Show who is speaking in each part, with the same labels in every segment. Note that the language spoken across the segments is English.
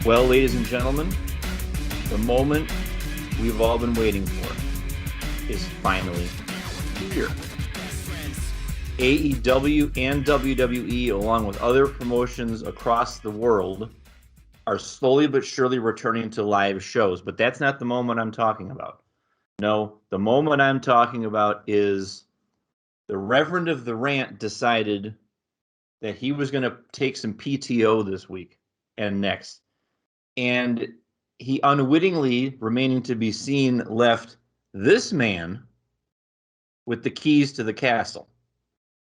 Speaker 1: Well, ladies and gentlemen, the moment we've all been waiting for is finally here. AEW and WWE, along with other promotions across the world, are slowly but surely returning to live shows. But that's not the moment I'm talking about. No, the moment I'm talking about is the Reverend of the Rant decided that he was going to take some PTO this week and next. And he unwittingly, remaining to be seen, left this man with the keys to the castle.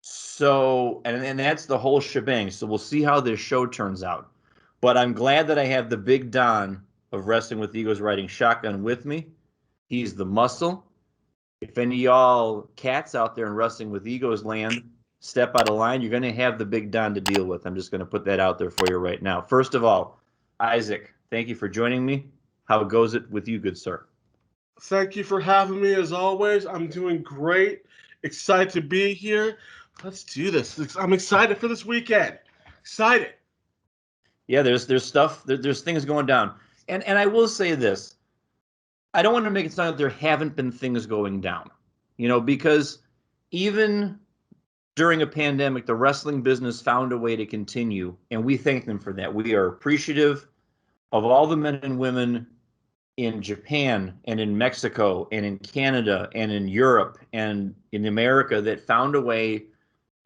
Speaker 1: So, and that's the whole shebang. So we'll see how this show turns out. But I'm glad that I have the big Don of Wrestling with Egos riding shotgun with me. He's the muscle. If any of y'all cats out there in Wrestling with Egos land step out of line, you're going to have the big Don to deal with. I'm just going to put that out there for you right now. First of all, Isaac, thank you for joining me. How goes it with you, good sir?
Speaker 2: Thank you for having me as always. I'm doing great. Excited to be here. Let's do this. I'm excited for this weekend. Excited.
Speaker 1: Yeah, there's stuff, there's things going down. And I will say this. I don't want to make it sound like there haven't been things going down. Because even during a pandemic, the wrestling business found a way to continue, and we thank them for that. We are appreciative of all the men and women in Japan and in Mexico and in Canada and in Europe and in America that found a way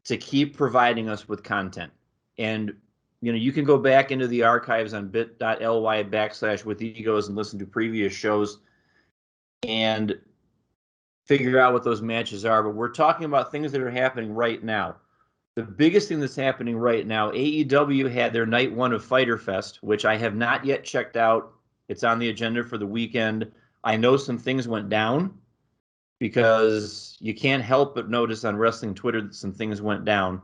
Speaker 1: to keep providing us with content. And you can go back into the archives on bit.ly/withegos and listen to previous shows and figure out what those matches are. But we're talking about things that are happening right now. The biggest thing that's happening right now, AEW had their night one of Fyter Fest, which I have not yet checked out. It's on the agenda for the weekend. I know some things went down because you can't help but notice on wrestling Twitter that some things went down.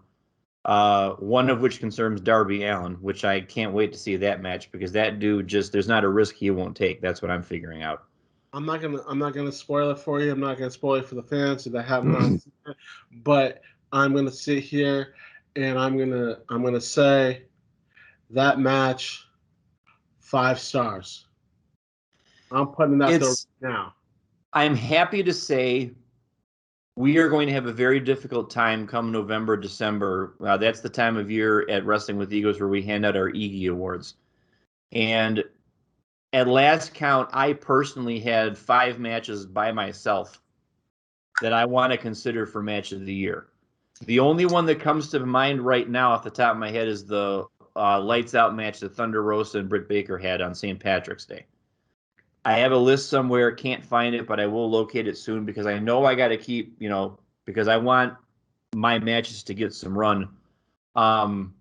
Speaker 1: One of which concerns Darby Allin, which I can't wait to see that match because that dude there's not a risk he won't take. That's what I'm figuring out.
Speaker 2: I'm not gonna spoil it for you. I'm not gonna spoil it for the fans that have not seen it. But I'm gonna sit here and I'm gonna say that match 5 stars. I'm putting that there now.
Speaker 1: I'm happy to say we are going to have a very difficult time come November, December. That's the time of year at Wrestling with Egos where we hand out our Iggy Awards. And at last count, I personally had 5 matches by myself that I want to consider for match of the year. The only one that comes to mind right now off the top of my head is the lights out match that Thunder Rosa and Britt Baker had on St. Patrick's Day. I have a list somewhere, can't find it, but I will locate it soon because I know I got to keep, because I want my matches to get some run. And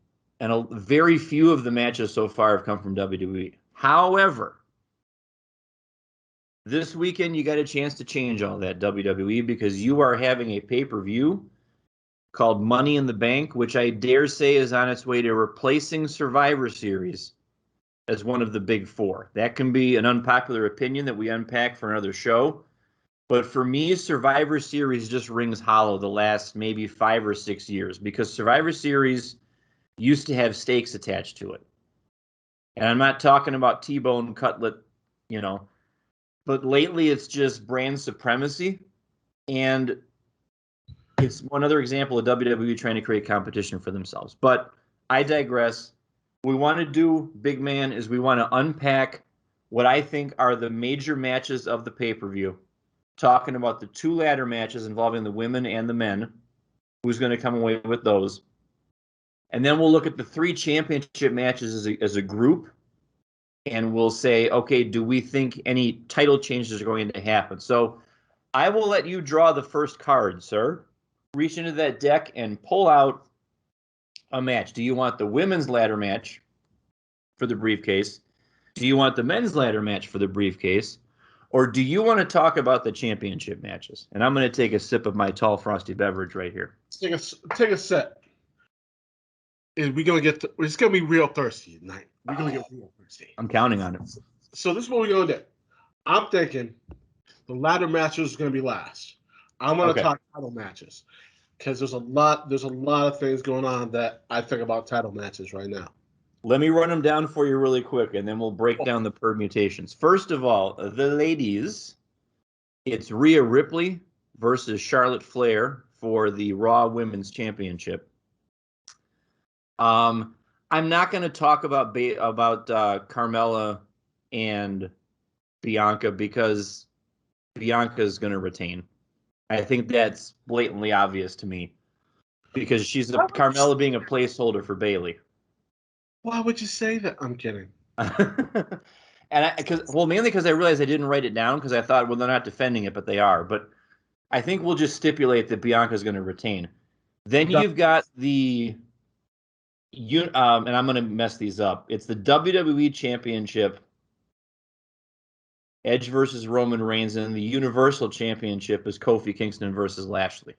Speaker 1: very few of the matches so far have come from WWE. However, this weekend you got a chance to change all that, WWE, because you are having a pay-per-view called Money in the Bank, which I dare say is on its way to replacing Survivor Series as one of the big 4. That can be an unpopular opinion that we unpack for another show. But for me, Survivor Series just rings hollow the last maybe 5 or 6 years because Survivor Series used to have stakes attached to it. And I'm not talking about T-bone cutlet, but lately it's just brand supremacy. And it's one other example of WWE trying to create competition for themselves. But I digress. What we want to do, big man, is we want to unpack what I think are the major matches of the pay-per-view, talking about the 2 ladder matches involving the women and the men, who's going to come away with those. And then we'll look at the 3 championship matches as a group, and we'll say, okay, do we think any title changes are going to happen? So I will let you draw the first card, sir. Reach into that deck and pull out a match. Do you want the women's ladder match for the briefcase? Do you want the men's ladder match for the briefcase? Or do you want to talk about the championship matches? And I'm going to take a sip of my tall frosty beverage right here.
Speaker 2: Take a sip. We're just gonna be real thirsty tonight. We're gonna get real thirsty.
Speaker 1: I'm counting on it.
Speaker 2: So this is what we're gonna do. I'm thinking the ladder matches is gonna be last. I'm gonna talk title matches because there's a lot of things going on that I think about title matches right now.
Speaker 1: Let me run them down for you really quick, and then we'll break down the permutations. First of all, the ladies, it's Rhea Ripley versus Charlotte Flair for the Raw Women's Championship. I'm not going to talk about Carmella and Bianca because Bianca is going to retain. I think that's blatantly obvious to me because she's Carmella being a placeholder for Bayley.
Speaker 2: Why would you say that? I'm kidding.
Speaker 1: And mainly because I realized I didn't write it down because I thought, well, they're not defending it, but they are. But I think we'll just stipulate that Bianca's going to retain. Then you've got and I'm going to mess these up. It's the WWE Championship, Edge versus Roman Reigns, and the Universal Championship is Kofi Kingston versus Lashley.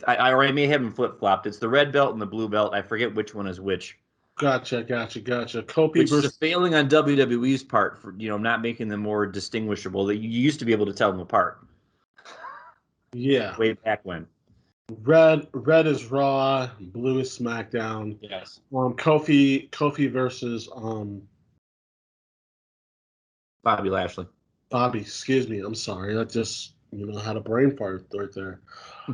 Speaker 1: I may have them flip-flopped. It's the red belt and the blue belt. I forget which one is which.
Speaker 2: Gotcha. Kofi
Speaker 1: Which
Speaker 2: versus
Speaker 1: is a failing on WWE's part for not making them more distinguishable. That you used to be able to tell them apart.
Speaker 2: Yeah.
Speaker 1: Way back when.
Speaker 2: Red is Raw, blue is SmackDown.
Speaker 1: Yes.
Speaker 2: Kofi versus
Speaker 1: Bobby Lashley.
Speaker 2: Bobby, excuse me. I'm sorry. I just had a brain fart right there.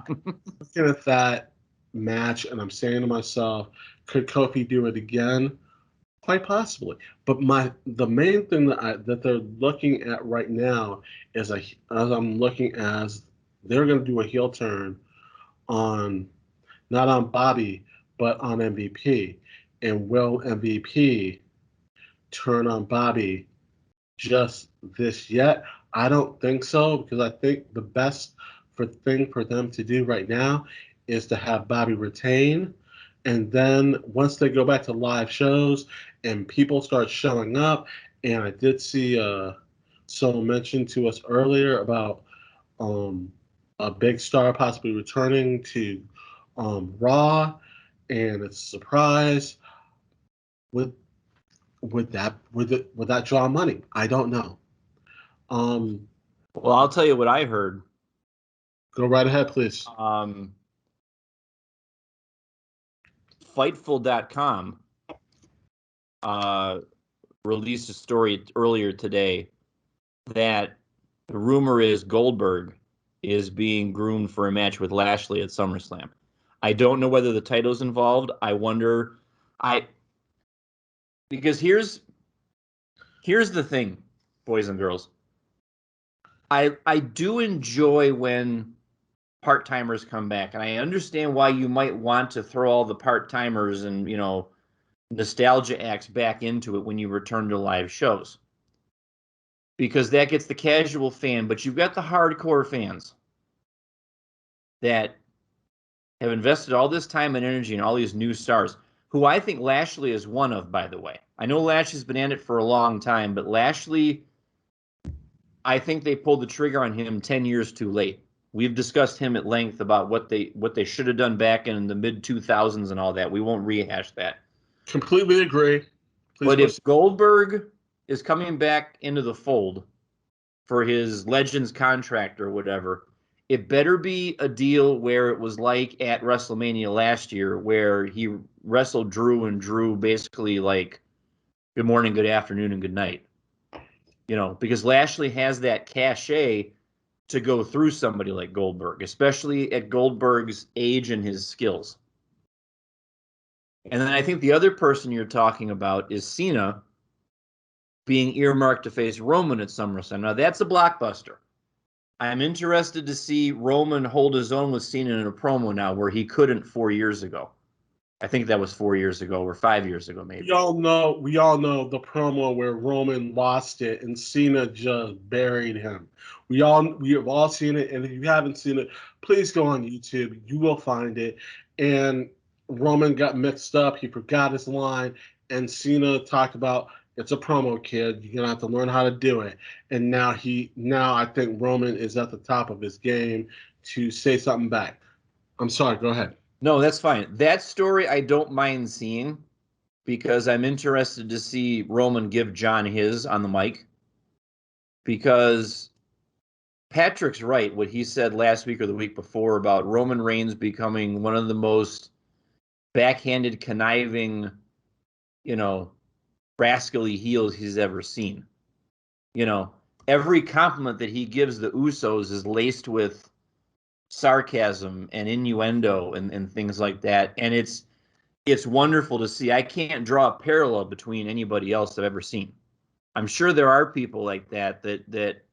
Speaker 2: Looking at that match, and I'm saying to myself, could Kofi do it again? Quite possibly. But the main thing that they're looking at right now is they're going to do a heel turn on not on Bobby but on MVP. And will MVP turn on Bobby just this yet? I don't think so, because I think the best thing for them to do right now is to have Bobby retain. And then once they go back to live shows and people start showing up, and I did see someone mention to us earlier about a big star possibly returning to Raw, and it's a surprise. Would that draw money? I don't know.
Speaker 1: Well, I'll tell you what I heard.
Speaker 2: Go right ahead, please.
Speaker 1: Fightful.com released a story earlier today that the rumor is Goldberg is being groomed for a match with Lashley at SummerSlam. I don't know whether the title's involved. I wonder. Because here's the thing, boys and girls. I do enjoy when part-timers come back, and I understand why you might want to throw all the part-timers and nostalgia acts back into it when you return to live shows, because that gets the casual fan, but you've got the hardcore fans that have invested all this time and energy in all these new stars, who I think Lashley is one of, by the way. I know Lashley's been at it for a long time, but Lashley, I think they pulled the trigger on him 10 years too late. We've discussed him at length about what they should have done back in the mid-2000s and all that. We won't rehash that.
Speaker 2: Completely agree.
Speaker 1: But if Goldberg is coming back into the fold for his Legends contract or whatever, it better be a deal where it was like at WrestleMania last year, where he wrestled Drew and Drew basically like, good morning, good afternoon, and good night. Because Lashley has that cachet to go through somebody like Goldberg, especially at Goldberg's age and his skills. And then I think the other person you're talking about is Cena being earmarked to face Roman at SummerSlam. Now, that's a blockbuster. I'm interested to see Roman hold his own with Cena in a promo now where he couldn't 4 years ago. I think that was 4 years ago or 5 years ago, maybe.
Speaker 2: We all know the promo where Roman lost it and Cena just buried him. We have all seen it, and if you haven't seen it, please go on YouTube. You will find it. And Roman got mixed up. He forgot his line, and Cena talked about, it's a promo, kid. You're gonna have to learn how to do it. And now I think Roman is at the top of his game to say something back. I'm sorry. Go ahead.
Speaker 1: No, that's fine. That story I don't mind seeing, because I'm interested to see Roman give John his on the mic. Because Patrick's right, what he said last week or the week before about Roman Reigns becoming one of the most backhanded, conniving, you know, rascally heels he's ever seen. You know, every compliment that he gives the Usos is laced with sarcasm and innuendo and things like that. And it's wonderful to see. I can't draw a parallel between anybody else I've ever seen. I'm sure there are people like that,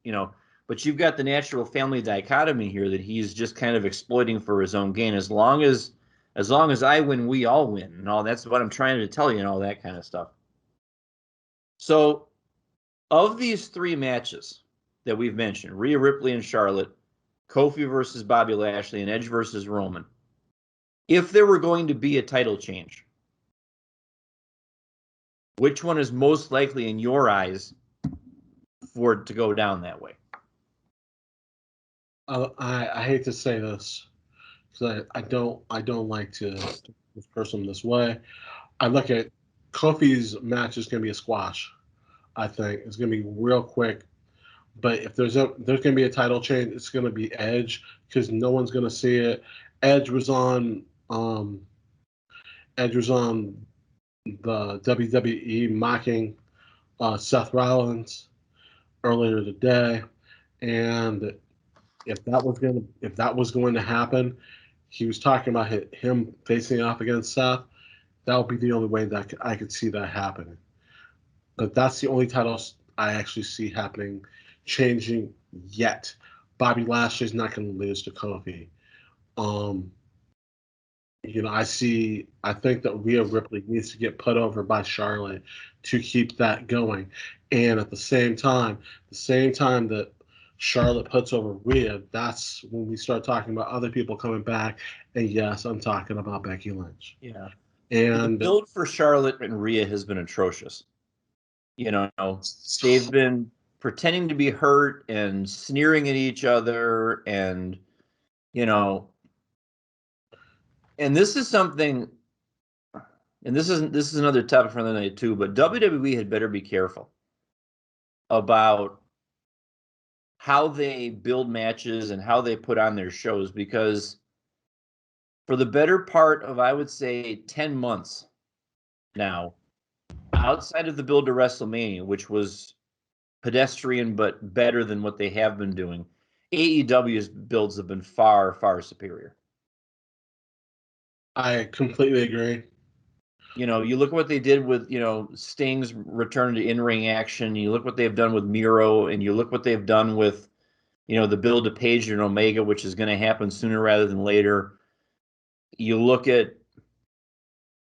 Speaker 1: you know, but you've got the natural family dichotomy here that he's just kind of exploiting for his own gain. As long as I win, we all win. And all that's what I'm trying to tell you and all that kind of stuff. So of these three matches that we've mentioned, Rhea Ripley and Charlotte, Kofi versus Bobby Lashley, and Edge versus Roman, if there were going to be a title change, which one is most likely in your eyes for it to go down that way?
Speaker 2: I hate to say this because I don't like to this person this way. I look at Kofi's match is going to be a squash. I think it's going to be real quick. But if there's going to be a title change, it's going to be Edge because no one's going to see it. Edge was on the WWE mocking Seth Rollins earlier today, and if that was going to happen, he was talking about him facing off against Seth. That would be the only way that I could see that happening. But that's the only title I actually see happening, changing yet. Bobby Lashley's not going to lose to Kofi. You know, I think that Rhea Ripley needs to get put over by Charlotte to keep that going. And at the same time that Charlotte puts over Rhea, that's when we start talking about other people coming back. And yes, I'm talking about Becky Lynch.
Speaker 1: Yeah.
Speaker 2: And
Speaker 1: the build for Charlotte and Rhea has been atrocious. You know, they've been pretending to be hurt and sneering at each other, and you know, and this is something, and this is another topic for another night too, but WWE had better be careful about how they build matches and how they put on their shows, because for the better part of, I would say, 10 months now, outside of the build to WrestleMania, which was pedestrian but better than what they have been doing, AEW's builds have been far, far superior.
Speaker 2: I completely agree.
Speaker 1: You know, you look at what they did with, you know, Sting's return to in-ring action. You look what they've done with Miro, and you look what they've done with, you know, the build to Page and Omega, which is going to happen sooner rather than later. You look at,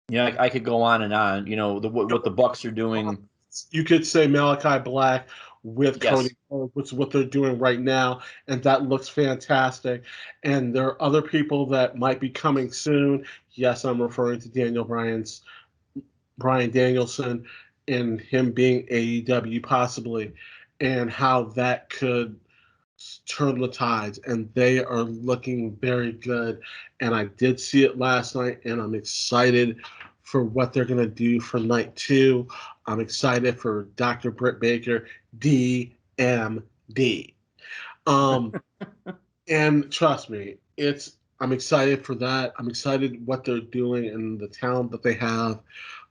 Speaker 1: you know, I could go on and on. You know, what the Bucks are doing.
Speaker 2: You could say Malachi Black with
Speaker 1: Yes.
Speaker 2: Cody, which is what they're doing right now, and that looks fantastic. And there are other people that might be coming soon. Yes, I'm referring to Bryan Danielson, and him being AEW possibly, and how that could turn the tides. And they are looking very good. And I did see it last night, and I'm excited for what they're going to do for night 2. I'm excited for Dr. Britt Baker, DMD. And trust me, I'm excited for that. I'm excited what they're doing and the talent that they have.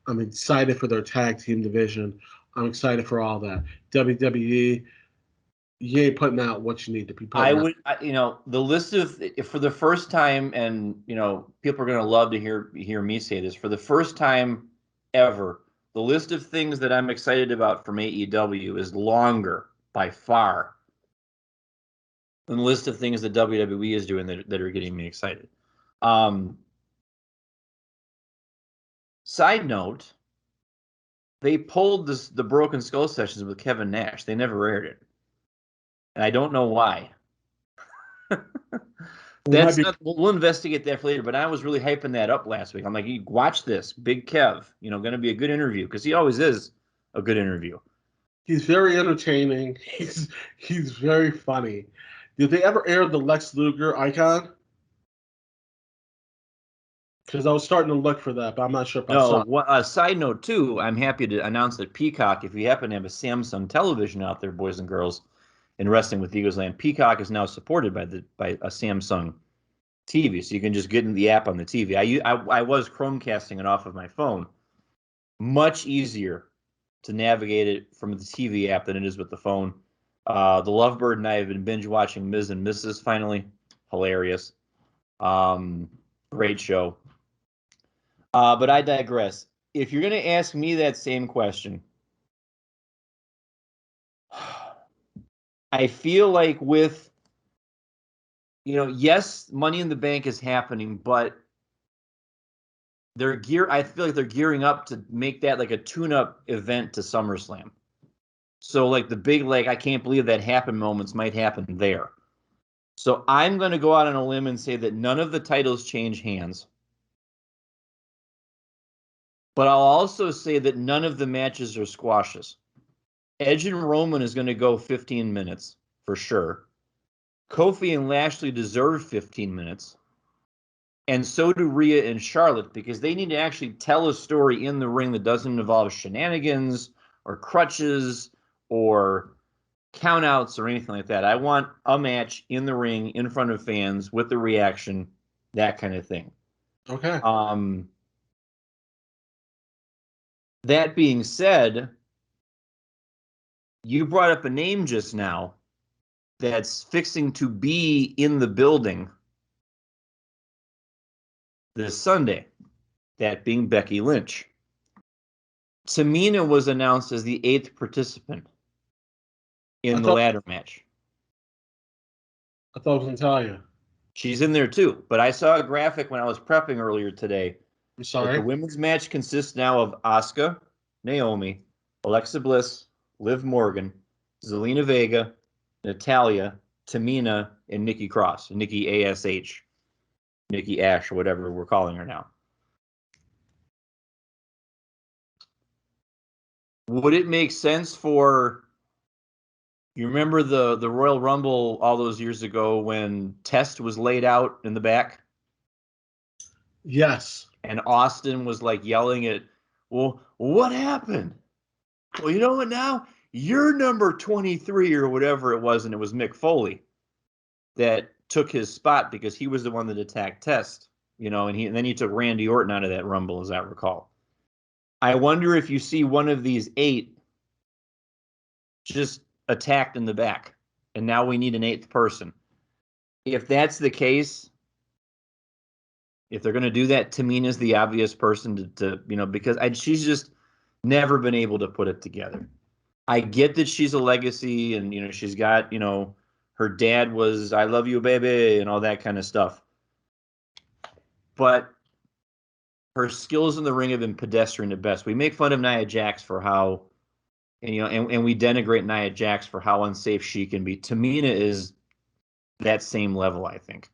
Speaker 2: I'm excited for their tag team division. I'm excited for all that. WWE, you ain't putting out what you need to be putting out.
Speaker 1: You know, the list of, for the first time, and you know, people are going to love to hear me say this, for the first time ever, the list of things that I'm excited about from AEW is longer by far than the list of things that WWE is doing that are getting me excited. Side note, they pulled the Broken Skull sessions with Kevin Nash. They never aired it, and I don't know why. We'll investigate that later, but I was really hyping that up last week. I'm like, you watch this, Big Kev, you know, going to be a good interview, because he always is a good interview.
Speaker 2: He's very entertaining. He's very funny. Did they ever air the Lex Luger icon? Because I was starting to look for that, but I'm not sure if I saw it.
Speaker 1: Side note too, I'm happy to announce that Peacock, if you happen to have a Samsung television out there, boys and girls, in Wrestling with Eagles Land, Peacock is now supported by a Samsung TV, so you can just get in the app on the TV. I was Chromecasting it off of my phone. Much easier to navigate it from the TV app than it is with the phone. The Lovebird and I have been binge watching Ms. and Mrs. finally. Hilarious. Great show. But I digress. If you're going to ask me that same question, I feel like with, yes, Money in the Bank is happening, but I feel like they're gearing up to make that like a tune-up event to SummerSlam. So like the big, like, I can't believe that happened moments might happen there. So I'm going to go out on a limb and say that none of the titles change hands. But I'll also say that none of the matches are squashes. Edge and Roman is going to go 15 minutes for sure. Kofi and Lashley deserve 15 minutes. And so do Rhea and Charlotte, because they need to actually tell a story in the ring that doesn't involve shenanigans or crutches or countouts or anything like that. I want a match in the ring in front of fans with the reaction, that kind of thing.
Speaker 2: Okay.
Speaker 1: That being said, you brought up a name just now that's fixing to be in the building this Sunday, that being Becky Lynch. Tamina was announced as the 8th participant in the ladder match.
Speaker 2: I thought it was Natalya.
Speaker 1: She's in there too, but I saw a graphic when I was prepping earlier today.
Speaker 2: I'm sorry.
Speaker 1: The women's match consists now of Asuka, Naomi, Alexa Bliss, Liv Morgan, Zelina Vega, Natalya, Tamina, and Nikki Cross, Nikki ASH, Nikki Ash, or whatever we're calling her now. Would it make sense for, you remember the Royal Rumble all those years ago when Test was laid out in the back?
Speaker 2: Yes.
Speaker 1: And Austin was like yelling at, well, what happened? Well, you know what now? You're number 23 or whatever it was, and it was Mick Foley that took his spot because he was the one that attacked Test, and then he took Randy Orton out of that Rumble, as I recall. I wonder if you see one of these 8 just attacked in the back, and now we need an 8th person. If that's the case, if they're going to do that, Tamina's the obvious person to because she's just never been able to put it together. I get that she's a legacy, and she's got her dad was "I love you, baby" and all that kind of stuff, but her skills in the ring have been pedestrian at best. We make fun of Nia Jax for how, and we denigrate Nia Jax for how unsafe she can be. Tamina is that same level, I think.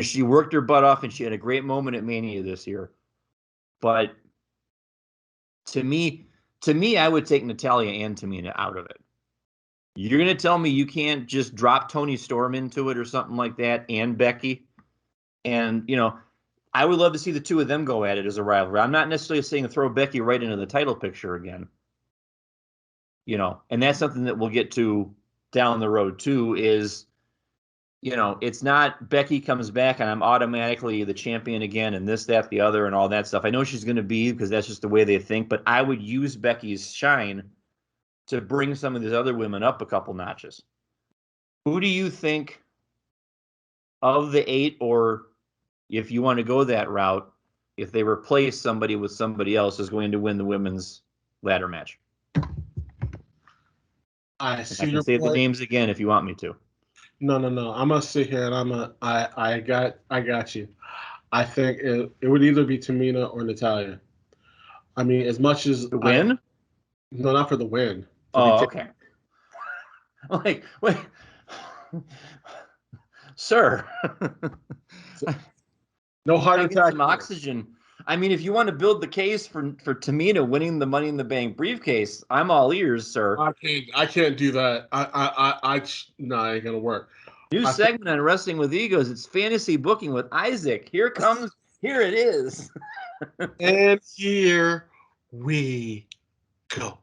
Speaker 1: She worked her butt off, and she had a great moment at Mania this year. But to me, I would take Natalya and Tamina out of it. You're going to tell me you can't just drop Toni Storm into it or something like that, and Becky? And, I would love to see the two of them go at it as a rivalry. I'm not necessarily saying throw Becky right into the title picture again. And that's something that we'll get to down the road too, is, it's not Becky comes back and I'm automatically the champion again and this, that, the other, and all that stuff. I know she's going to be, because that's just the way they think, but I would use Becky's shine to bring some of these other women up a couple notches. Who do you think of the 8, or if you want to go that route, if they replace somebody with somebody else, is going to win the women's ladder match? I can say the names again if you want me to.
Speaker 2: No. I'm gonna sit here and I got you. I think it would either be Tamina or Natalya. I mean, as much as
Speaker 1: the win.
Speaker 2: No, not for the win.
Speaker 1: Oh, okay. Like, wait, sir.
Speaker 2: No heart attack.
Speaker 1: Some oxygen. I mean, if you want to build the case for Tamina winning the Money in the Bank briefcase, I'm all ears, sir.
Speaker 2: I can't do that. No, it ain't gonna work.
Speaker 1: New segment on Wrestling with Egos. It's fantasy booking with Isaac. Here it is.
Speaker 2: And here we go.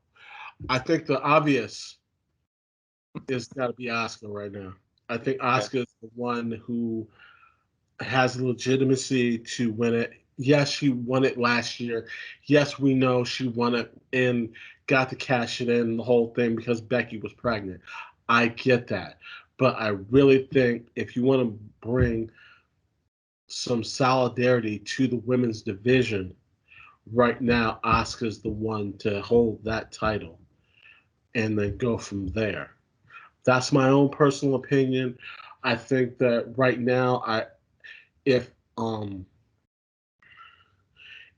Speaker 2: I think the obvious is got to be Asuka right now. I think Asuka is the one who has legitimacy to win it. Yes, she won it last year. Yes, we know she won it and got to cash it in, the whole thing, because Becky was pregnant. I get that. But I really think if you want to bring some solidarity to the women's division, right now, Asuka's the one to hold that title and then go from there. That's my own personal opinion. I think that right now, if um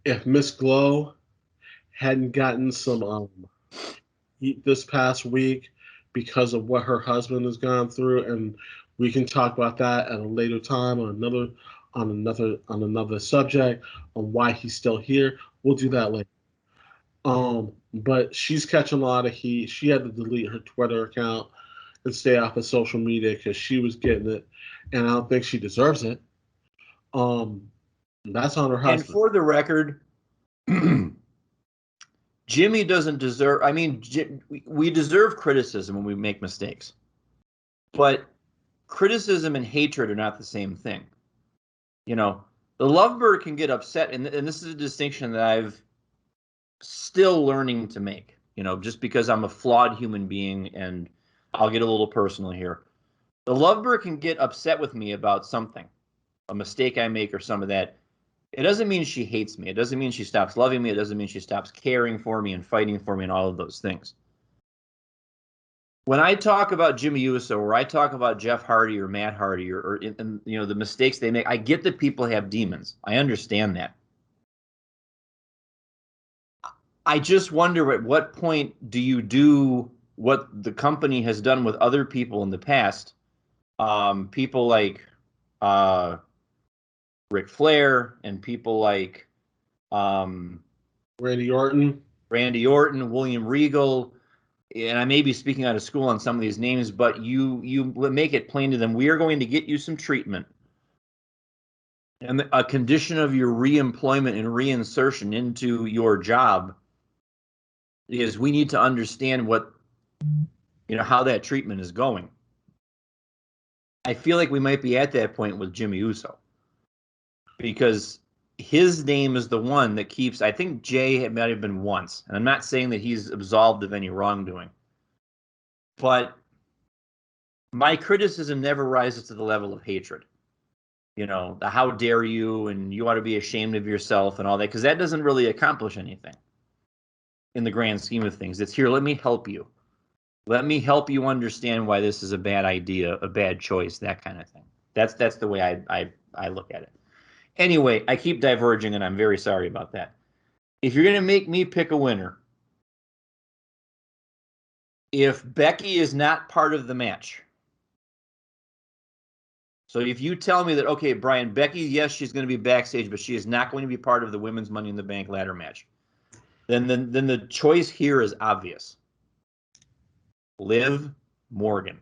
Speaker 2: if Miss Glow hadn't gotten some heat this past week because of what her husband has gone through, and we can talk about that at a later time on another subject on why he's still here. We'll do that later. But she's catching a lot of heat. She had to delete her Twitter account and stay off of social media because she was getting it, and I don't think she deserves it. That's on her husband.
Speaker 1: And for the record, Jimmy doesn't deserve. I mean, we deserve criticism when we make mistakes, but criticism and hatred are not the same thing. You know, the lovebird can get upset, and this is a distinction that I've still learning to make. You know, just because I'm a flawed human being, and I'll get a little personal here. The lovebird can get upset with me about something, a mistake I make or some of that. It doesn't mean she hates me. It doesn't mean she stops loving me. It doesn't mean she stops caring for me and fighting for me and all of those things. When I talk about Jimmy Uso, or I talk about Jeff Hardy or Matt Hardy, or you know, the mistakes they make, I get that people have demons. I understand that. I just wonder at what point do you do what the company has done with other people in the past? People like Ric Flair and people like
Speaker 2: Randy Orton,
Speaker 1: William Regal, and I may be speaking out of school on some of these names, but you make it plain to them, we are going to get you some treatment. And a condition of your reemployment and reinsertion into your job is we need to understand what, you know, how that treatment is going. I feel like we might be at that point with Jimmy Uso, because his name is the one that keeps, I think Jay might have been once, and I'm not saying that he's absolved of any wrongdoing, but my criticism never rises to the level of hatred. You know, the how dare you, and you ought to be ashamed of yourself and all that, because that doesn't really accomplish anything in the grand scheme of things. It's here, let me help you. Let me help you understand why this is a bad idea, a bad choice, that kind of thing. That's the way I look at it. Anyway, I keep diverging, and I'm very sorry about that. If you're going to make me pick a winner, if Becky is not part of the match, so if you tell me that, okay, Brian, Becky, yes, she's going to be backstage, but she is not going to be part of the women's Money in the Bank ladder match, then the choice here is obvious. Liv Morgan.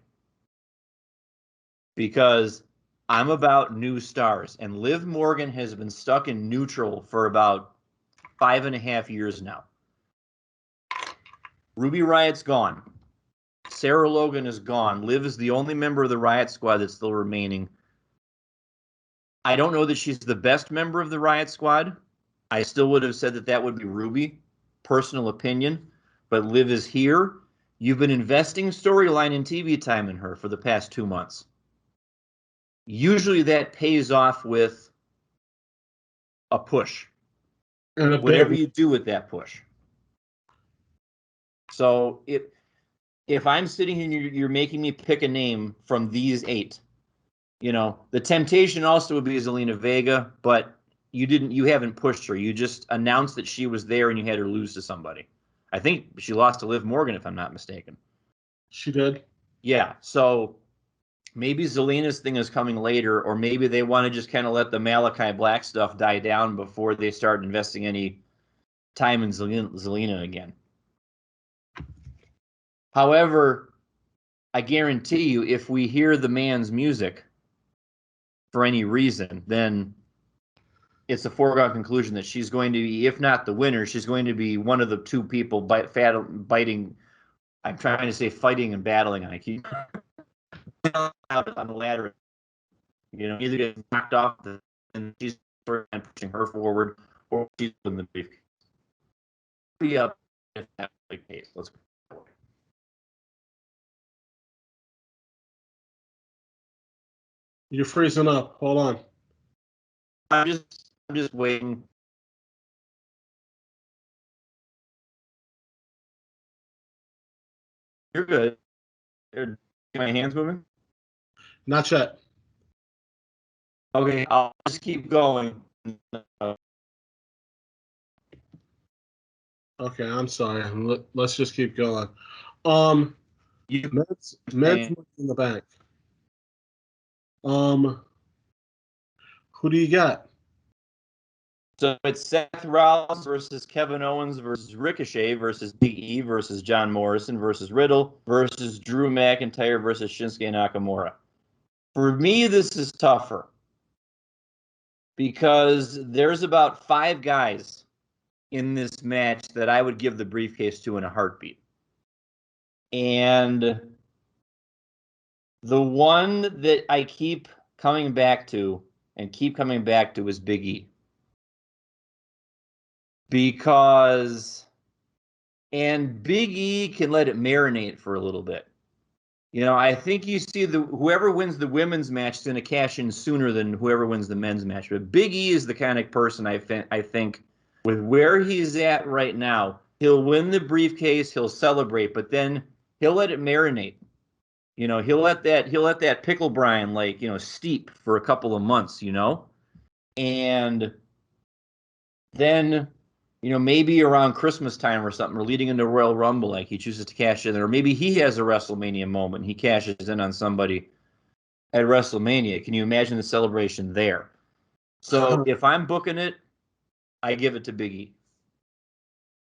Speaker 1: Because I'm about new stars, and Liv Morgan has been stuck in neutral for about 5.5 years now. Ruby Riot's gone. Sarah Logan is gone. Liv is the only member of the Riot Squad that's still remaining. I don't know that she's the best member of the Riot Squad. I still would have said that that would be Ruby. Personal opinion. But Liv is here. You've been investing storyline and TV time in her for the past 2 months. Usually that pays off with a push. And whatever you do with that push. So if I'm sitting here and you're making me pick a name from these 8, you know, the temptation also would be Zelina Vega, but you haven't pushed her. You just announced that she was there and you had her lose to somebody. I think she lost to Liv Morgan, if I'm not mistaken.
Speaker 2: She did?
Speaker 1: Yeah, so maybe Zelina's thing is coming later, or maybe they want to just kind of let the Malachi Black stuff die down before they start investing any time in Zelina again. However, I guarantee you, if we hear the man's music for any reason, then it's a foregone conclusion that she's going to be, if not the winner, she's going to be one of the 2 people biting. I'm trying to say fighting and battling, and I keep out on the ladder. You know, either gets knocked off and she's pushing her forward, or she's in the briefcase. Be up if that's the case. Let's go.
Speaker 2: You're freezing up. Hold on.
Speaker 1: I'm just waiting. You're good. Are my hands moving?
Speaker 2: Not yet.
Speaker 1: Okay, I'll just keep going.
Speaker 2: Okay, I'm sorry. Let's just keep going.
Speaker 1: You
Speaker 2: Men's in the bank. Who do you got?
Speaker 1: So it's Seth Rollins versus Kevin Owens versus Ricochet versus Big E versus John Morrison versus Riddle versus Drew McIntyre versus Shinsuke Nakamura. For me, this is tougher because there's about 5 guys in this match that I would give the briefcase to in a heartbeat. And the one that I keep coming back to is Big E. Because Big E can let it marinate for a little bit. You know, I think you see whoever wins the women's match is going to cash in sooner than whoever wins the men's match. But Big E is the kind of person I think with where he's at right now, he'll win the briefcase, he'll celebrate, but then he'll let it marinate. You know, he'll let that pickle brine steep for a couple of months, and then maybe around Christmas time or something, or leading into Royal Rumble, like he chooses to cash in there. Or maybe he has a WrestleMania moment and he cashes in on somebody at WrestleMania. Can you imagine the celebration there? So if I'm booking it, I give it to Big E.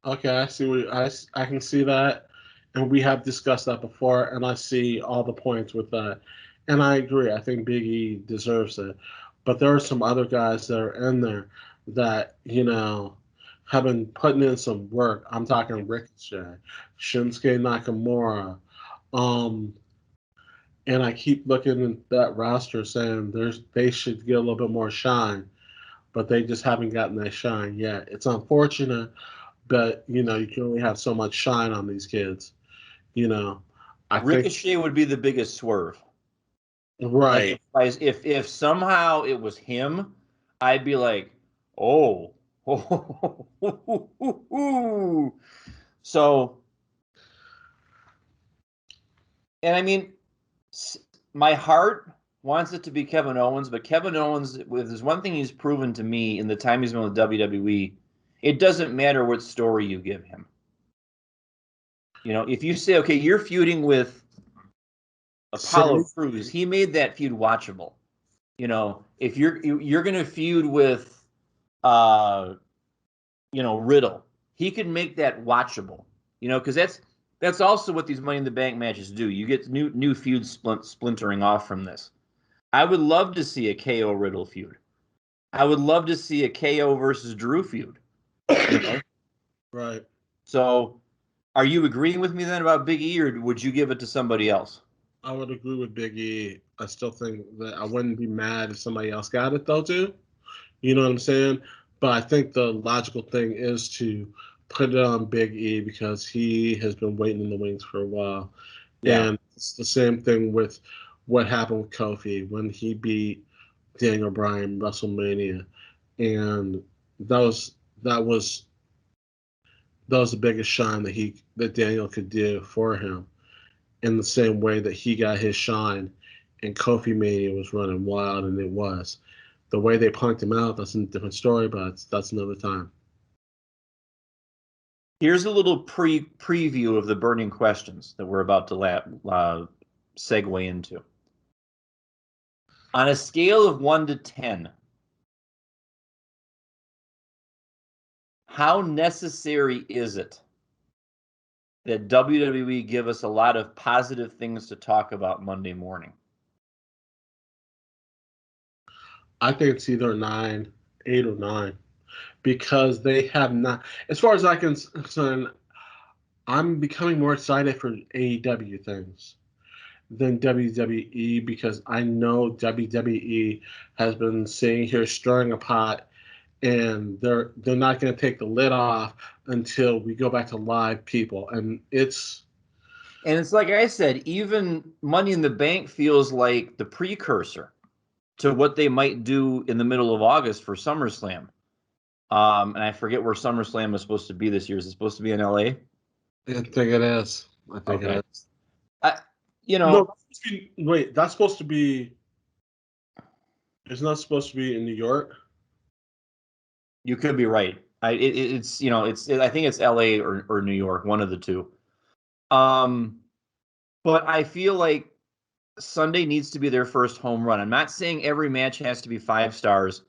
Speaker 2: Okay, I see I can see that, and we have discussed that before, and I see all the points with that, and I agree. I think Big E deserves it, but there are some other guys that are in there that have been putting in some work. I'm talking Ricochet, Shinsuke Nakamura, and I keep looking at that roster saying they should get a little bit more shine, but they just haven't gotten that shine yet. It's unfortunate, but you can only have so much shine on these kids. I
Speaker 1: Ricochet would be the biggest swerve.
Speaker 2: Right.
Speaker 1: Like if somehow it was him, I'd be like, oh. So, and I mean, my heart wants it to be Kevin Owens, but Kevin Owens, there's one thing he's proven to me in the time he's been with WWE, it doesn't matter what story you give him. If you say, okay, you're feuding with Apollo Crews, he made that feud watchable. If you're going to feud with, Riddle, he could make that watchable. Because that's also what these Money in the Bank matches do. You get new feuds splintering off from this. I would love to see a KO Riddle feud. I would love to see a KO versus Drew feud.
Speaker 2: Right.
Speaker 1: So, are you agreeing with me then about Big E, or would you give it to somebody else?
Speaker 2: I would agree with Big E. I still think that I wouldn't be mad if somebody else got it, though, too. You know what I'm saying? But I think the logical thing is to put it on Big E because he has been waiting in the wings for a while. Yeah. And it's the same thing with what happened with Kofi when he beat Daniel Bryan WrestleMania. And that was the biggest shine that Daniel could do for him. In the same way that he got his shine and Kofi Mania was running wild, and it was. The way they punked him out, that's a different story, but that's another time.
Speaker 1: Here's a little preview of the burning questions that we're about to segue into. On a scale of 1 to 10, how necessary is it that WWE give us a lot of positive things to talk about Monday morning?
Speaker 2: I think it's either 9, 8, or 9, because they have not. As far as I can concern, I'm becoming more excited for AEW things. than WWE, because I know WWE has been sitting here stirring a pot, and they're not going to take the lid off until we go back to live people. And it's
Speaker 1: like I said, even Money in the Bank feels like the precursor to what they might do in the middle of August for SummerSlam. And I forget where SummerSlam is supposed to be this year. Is it supposed to be in LA?
Speaker 2: I think it is. I think
Speaker 1: Okay.
Speaker 2: it is.
Speaker 1: You know,
Speaker 2: No, wait, that's supposed to be. It's not supposed to be in New York.
Speaker 1: you could be right. It's I think it's LA or New York, one of the two. But I feel like Sunday needs to be their first home run. I'm not saying every match has to be 5 stars,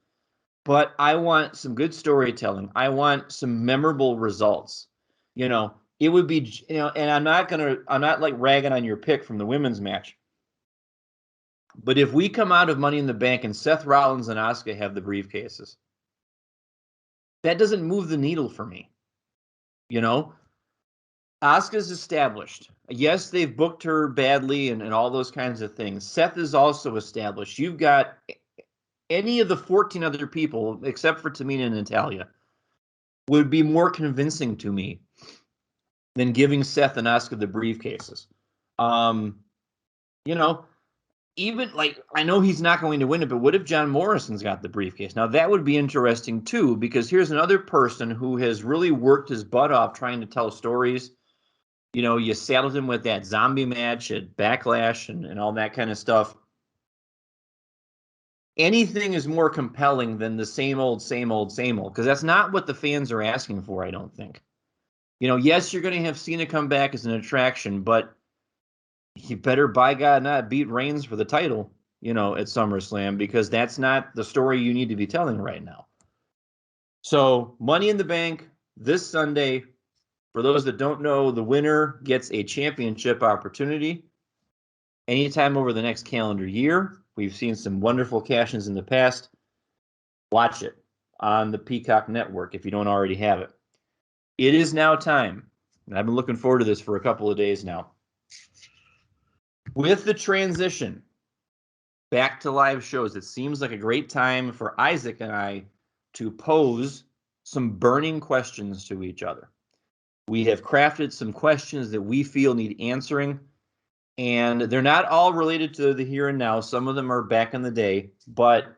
Speaker 1: but I want some good storytelling. I want some memorable results. It would be, and I'm not like ragging on your pick from the women's match. But if we come out of Money in the Bank and Seth Rollins and Asuka have the briefcases, that doesn't move the needle for me. Asuka's established. Yes, they've booked her badly and all those kinds of things. Seth is also established. You've got any of the 14 other people, except for Tamina and Natalya, would be more convincing to me than giving Seth and Asuka the briefcases. Even like, I know he's not going to win it, but what if John Morrison's got the briefcase? Now that would be interesting too, because here's another person who has really worked his butt off trying to tell stories. You saddled him with that zombie match at Backlash and all that kind of stuff. Anything is more compelling than the same old, because that's not what the fans are asking for, I don't think. Yes, you're going to have Cena come back as an attraction, but you better, by God, not beat Reigns for the title, at SummerSlam, because that's not the story you need to be telling right now. So, Money in the Bank this Sunday. For those that don't know, the winner gets a championship opportunity anytime over the next calendar year. We've seen some wonderful cash-ins in the past. Watch it on the Peacock Network if you don't already have it. It is now time, and I've been looking forward to this for a couple of days now. With the transition back to live shows, it seems like a great time for Isaac and I to pose some burning questions to each other. We have crafted some questions that we feel need answering, and they're not all related to the here and now. Some of them are back in the day, but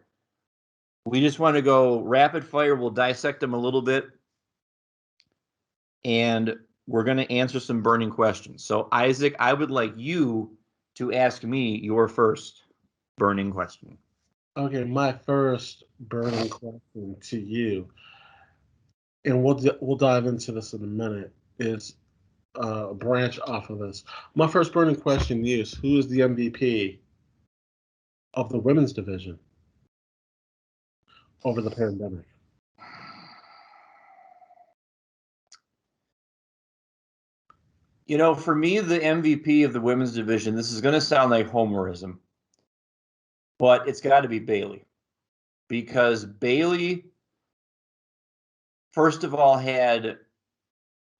Speaker 1: we just want to go rapid fire. We'll dissect them a little bit, and we're going to answer some burning questions. So, Isaac, I would like you to ask me your first burning question.
Speaker 2: Okay, my first burning question to you, and we'll dive into this in a minute, is a branch off of this. My first burning question to you is, who is the MVP of the women's division over the pandemic?
Speaker 1: For me, the MVP of the women's division, this is going to sound like homerism, but it's got to be Bayley. Because Bayley, first of all, had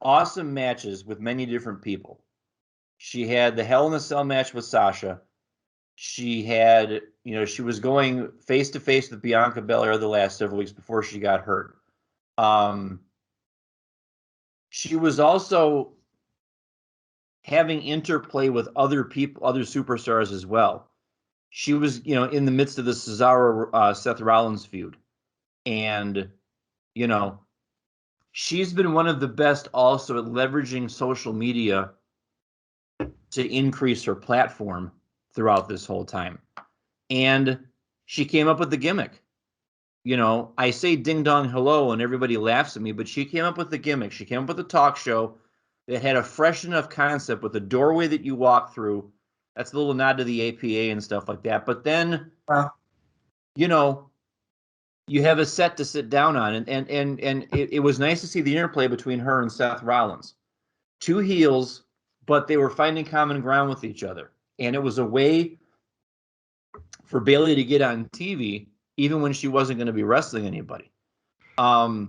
Speaker 1: awesome matches with many different people. She had the Hell in a Cell match with Sasha. She had, she was going face to face with Bianca Belair the last several weeks before she got hurt. She was also having interplay with other people, other superstars as well. She was, in the midst of the Cesaro Seth Rollins feud. And, she's been one of the best also at leveraging social media to increase her platform throughout this whole time. And she came up with the gimmick. I say ding dong hello and everybody laughs at me, but she came up with the gimmick. She came up with a talk show that had a fresh enough concept with a doorway that you walk through. That's a little nod to the APA and stuff like that. But then, you have a set to sit down on, and it was nice to see the interplay between her and Seth Rollins. Two heels, but they were finding common ground with each other. And it was a way for Bayley to get on TV, even when she wasn't going to be wrestling anybody. But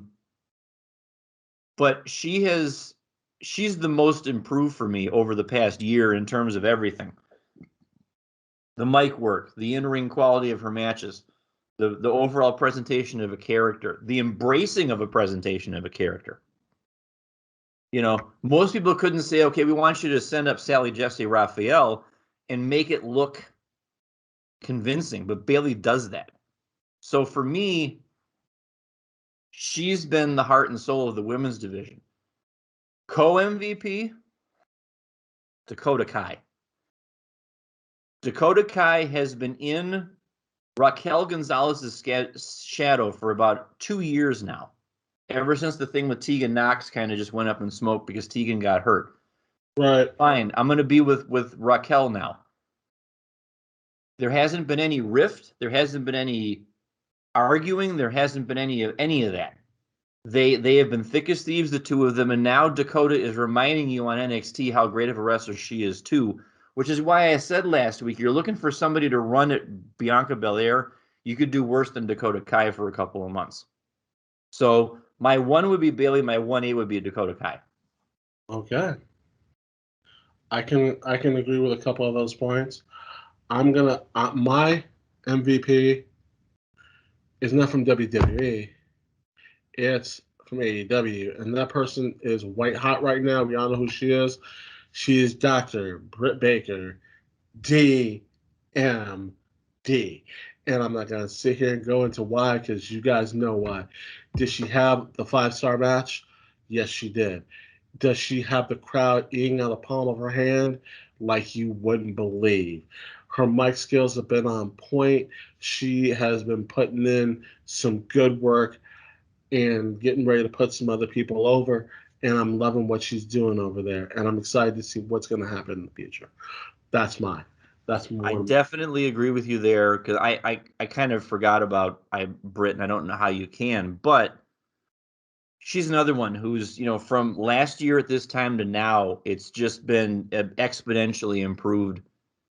Speaker 1: she's the most improved for me over the past year in terms of everything. The mic work, the in-ring quality of her matches, the overall presentation of a character, the embracing of a presentation of a character. You know, most people couldn't say, okay, we want you to send up Sally Jessy Raphael and make it look convincing, but Bayley does that. So for me, she's been the heart and soul of the women's division. Co-MVP, Dakota Kai. Dakota Kai has been in Raquel Gonzalez's shadow for about 2 years now. Ever since the thing with Tegan Knox kind of just went up in smoke because Tegan got hurt.
Speaker 2: Right.
Speaker 1: Fine. I'm going to be with Raquel now. There hasn't been any rift. There hasn't been any arguing. There hasn't been any of that. They have been thick as thieves, the two of them, and now Dakota is reminding you on NXT how great of a wrestler she is too, which is why I said last week, you're looking for somebody to run at Bianca Belair. You could do worse than Dakota Kai for a couple of months. So my 1 would be Bayley, my 1A would be Dakota Kai.
Speaker 2: Okay. I can agree with a couple of those points. I'm gonna my MVP is not from WWE. It's from AEW, and that person is white hot right now. We all know who she is. She is Dr. Britt Baker, DMD. And I'm not gonna sit here and go into why, because you guys know why. Did she have the 5-star match? Yes, she did. Does she have the crowd eating out of the palm of her hand like you wouldn't believe? Her mic skills have been on point. She has been putting in some good work and getting ready to put some other people over. And I'm loving what she's doing over there. And I'm excited to see what's going to happen in the future. That's more.
Speaker 1: I definitely agree with you there, because I kind of forgot about Britt, and I don't know how you can, but she's another one who's, you know, from last year at this time to now, it's just been exponentially improved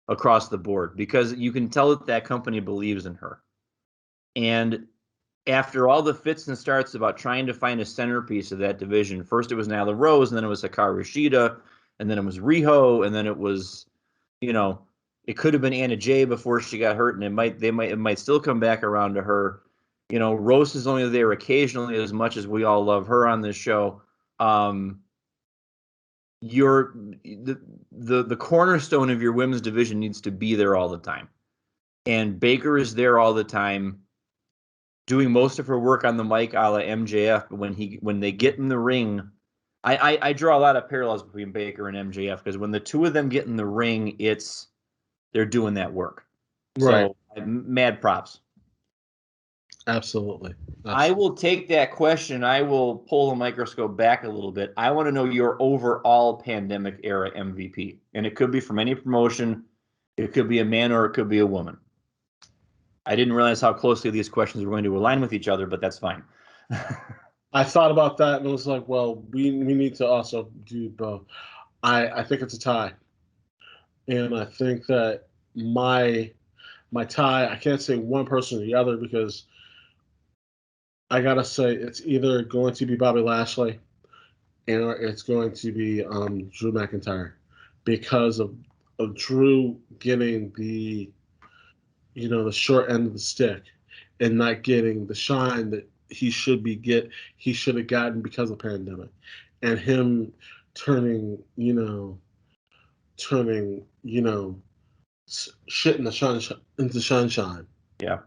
Speaker 1: across the board, because you can tell that company believes in her. And after all the fits and starts about trying to find a centerpiece of that division, first it was Nyla Rose, and then it was Hikaru Shida, and then it was Riho, and then it was, you know, it could have been Anna Jay before she got hurt, and it might still come back around to her. You know, Rose is only there occasionally, as much as we all love her on this show. The cornerstone of your women's division needs to be there all the time, and Baker is there all the time, doing most of her work on the mic, a la MJF. But when they get in the ring, I draw a lot of parallels between Baker and MJF, because when the two of them get in the ring, they're doing that work. Right. So mad props.
Speaker 2: Absolutely.
Speaker 1: I will take that question. I will pull the microscope back a little bit. I want to know your overall pandemic era MVP. And it could be from any promotion. It could be a man or it could be a woman. I didn't realize how closely these questions were going to align with each other, but that's fine.
Speaker 2: I thought about that and was like, well, we need to also do both. I think it's a tie. And I think that my tie, I can't say one person or the other, because I gotta say it's either going to be Bobby Lashley or it's going to be Drew McIntyre, because of Drew getting the short end of the stick and not getting the shine that he should have gotten because of the pandemic, and him turning shit into sunshine.
Speaker 1: Yeah.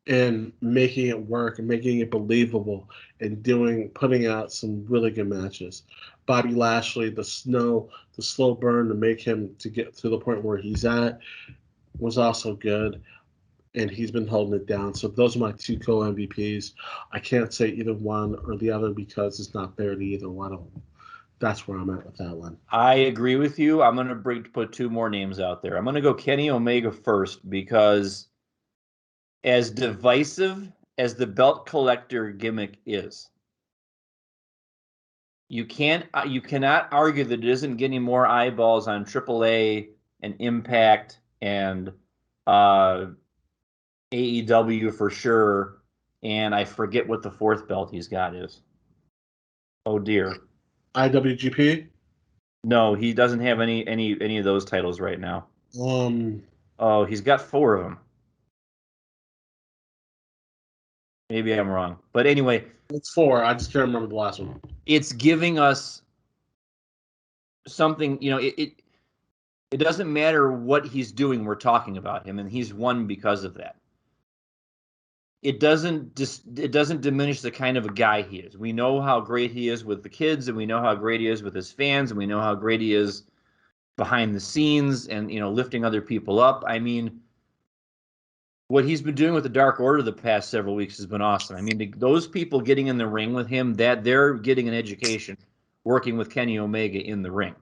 Speaker 2: And making it work and making it believable and putting out some really good matches. Bobby Lashley, the slow burn to make him to get to the point where he's at was also good, and he's been holding it down. So those are my two co-MVPs. I can't say either one or the other because it's not fair to either one of them. That's where I'm at with that one.
Speaker 1: I agree with you. I'm going to put two more names out there. I'm going to go Kenny Omega first, because as divisive as the belt collector gimmick is, you cannot argue that it isn't getting more eyeballs on AAA and Impact and AEW for sure. And I forget what the fourth belt he's got is. Oh dear.
Speaker 2: IWGP?
Speaker 1: No, he doesn't have any of those titles right now. Oh, he's got 4 of them. Maybe I'm wrong. But anyway,
Speaker 2: It's 4. I just can't remember the last one.
Speaker 1: it's giving us something, it doesn't matter what he's doing, we're talking about him, and he's won because of that. It doesn't diminish the kind of a guy he is. We know how great he is with the kids, and we know how great he is with his fans, and we know how great he is behind the scenes and lifting other people up. I mean, what he's been doing with the Dark Order the past several weeks has been awesome. I mean, those people getting in the ring with him, that they're getting an education working with Kenny Omega in the ring.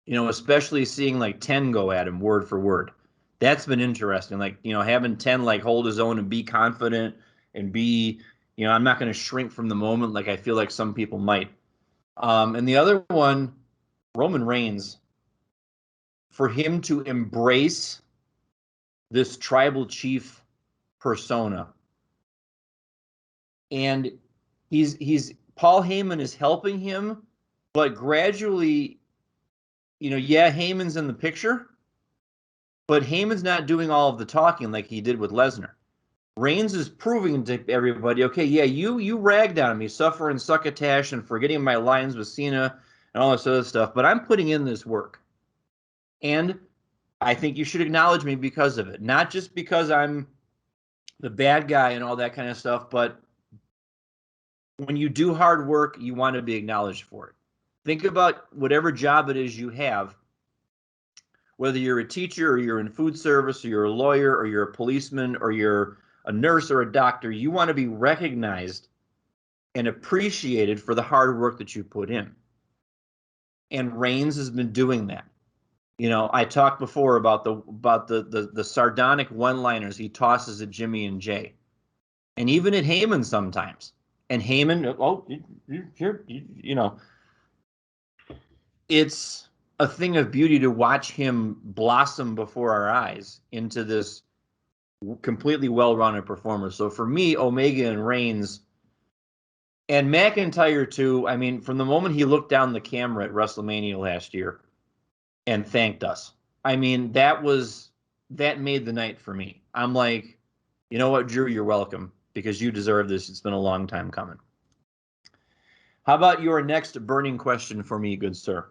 Speaker 1: Especially seeing like 10 go at him word for word. That's been interesting. Like, having 10 like hold his own and be confident and be, I'm not going to shrink from the moment like I feel like some people might. And the other one, Roman Reigns, for him to embrace this tribal chief persona. And he's Paul Heyman is helping him, but gradually, Heyman's in the picture, but Heyman's not doing all of the talking like he did with Lesnar. Reigns is proving to everybody, okay, yeah, you ragged on me, suffering succotash and forgetting my lines with Cena and all this other stuff, but I'm putting in this work. And I think you should acknowledge me because of it. Not just because I'm the bad guy and all that kind of stuff, but when you do hard work, you want to be acknowledged for it. Think about whatever job it is you have, whether you're a teacher or you're in food service or you're a lawyer or you're a policeman or you're a nurse or a doctor, you want to be recognized and appreciated for the hard work that you put in. And Reigns has been doing that. I talked before about the sardonic one-liners he tosses at Jimmy and Jay, and even at Heyman sometimes. And Heyman, it's a thing of beauty to watch him blossom before our eyes into this completely well-rounded performer. So for me, Omega and Reigns and McIntyre too. I mean, from the moment he looked down the camera at WrestleMania last year and thanked us, I mean, that made the night for me. I'm like, you know what, Drew, you're welcome because you deserve this. It's been a long time coming. How about your next burning question for me, good sir?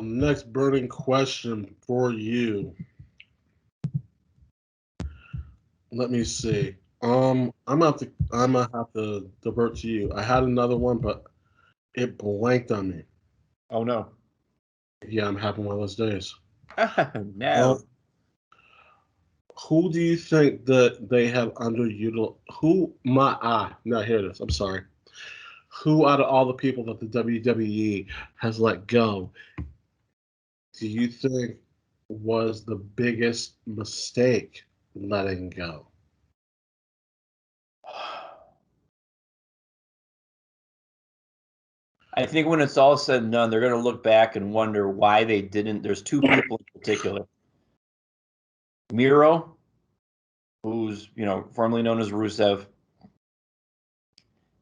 Speaker 2: Next burning question for you. Let me see. I'm gonna have to divert to you. I had another one, but it blanked on me.
Speaker 1: Oh no.
Speaker 2: Yeah, I'm having one of those days.
Speaker 1: No.
Speaker 2: Who do you think that they have underutilized? No, here it is. I'm sorry. Who out of all the people that the WWE has let go do you think was the biggest mistake letting go?
Speaker 1: I think when it's all said and done, they're going to look back and wonder why they didn't. There's 2 people in particular. Miro, who's, formerly known as Rusev,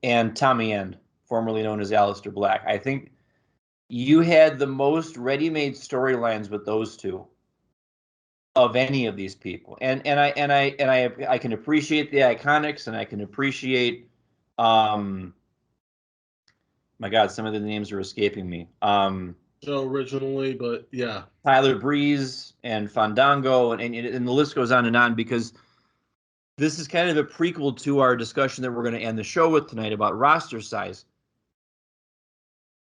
Speaker 1: and Tommy End, formerly known as Aleister Black. I think you had the most ready-made storylines with those 2 of any of these people. And I can appreciate the Iconics, and I can appreciate my God, some of the names are escaping me.
Speaker 2: So originally, but yeah.
Speaker 1: Tyler Breeze and Fandango, and the list goes on because this is kind of a prequel to our discussion that we're going to end the show with tonight about roster size.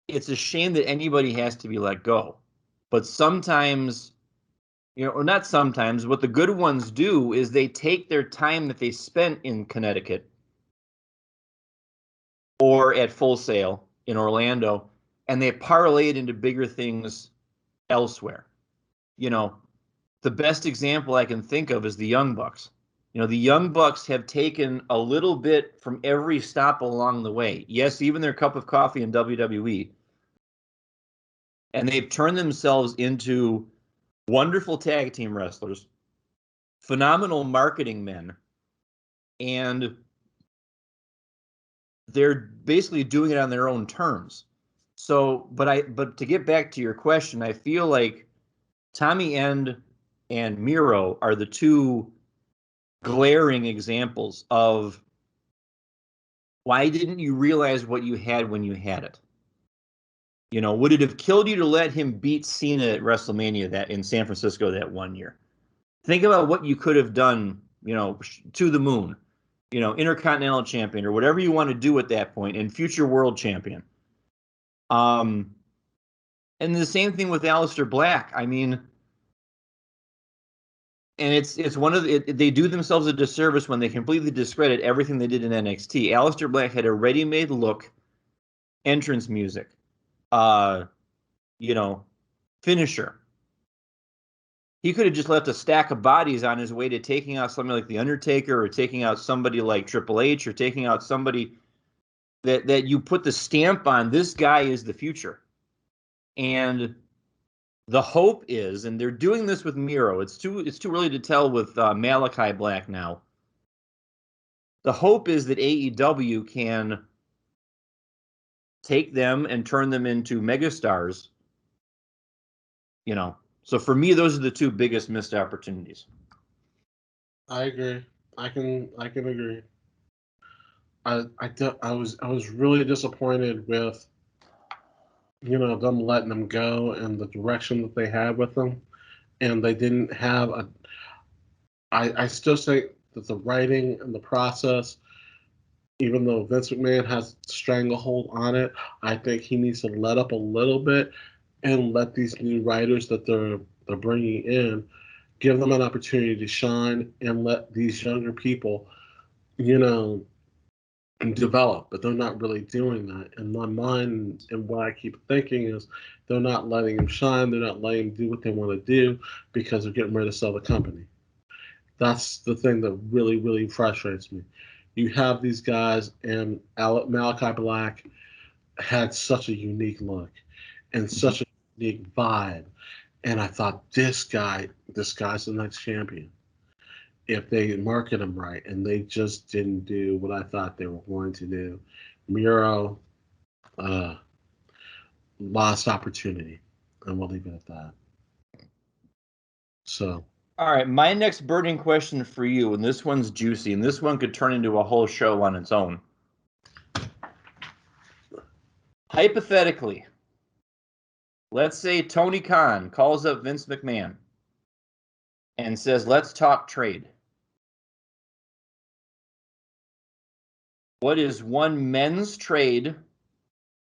Speaker 1: It's a shame that anybody has to be let go. But sometimes, or not sometimes, what the good ones do is they take their time that they spent in Connecticut or at Full Sail in Orlando, and they parlay it into bigger things elsewhere. The best example I can think of is the Young Bucks. The Young Bucks have taken a little bit from every stop along the way. Yes, even their cup of coffee in WWE. And they've turned themselves into wonderful tag team wrestlers, phenomenal marketing men, and they're basically doing it on their own terms. So, but to get back to your question, I feel like Tommy End and Miro are the two glaring examples of why didn't you realize what you had when you had it? You know, would it have killed you to let him beat Cena at WrestleMania that in San Francisco that one year? Think about what you could have done, you know, to the moon, you know, Intercontinental Champion or whatever you want to do at that point, and future World Champion. And the same thing with Aleister Black. I mean, and it's one of they do themselves a disservice when they completely discredit everything they did in NXT. Aleister Black had a ready-made look, entrance music, you know, finisher. He could have just left a stack of bodies on his way to taking out somebody like The Undertaker or taking out somebody like Triple H or taking out somebody that you put the stamp on. This guy is the future. And the hope is, and they're doing this with Miro. It's too early to tell with Malachi Black now. The hope is that AEW can take them and turn them into megastars. You know, so for me, those are the two biggest missed opportunities.
Speaker 2: I agree. I can agree. I was really disappointed with, you know, them letting them go and the direction that they had with them, and they didn't have a. I still think that the writing and the process, even though Vince McMahon has stranglehold on it, I think he needs to let up a little bit and let these new writers that they're bringing in, give them an opportunity to shine and let these younger people, you know, develop. But they're not really doing that. In my mind, and what I keep thinking is, they're not letting them shine. They're not letting them do what they want to do because they're getting ready to sell the company. That's the thing that really, really frustrates me. You have these guys, and Malachi Black had such a unique look and such a unique vibe. And I thought, this guy's the next champion. If they market him right, and they just didn't do what I thought they were going to do. Miro, lost opportunity, and we'll leave it at that. So.
Speaker 1: All right, my next burning question for you, and this one's juicy, and this one could turn into a whole show on its own. Hypothetically, let's say Tony Khan calls up Vince McMahon and says, let's talk trade. What is one men's trade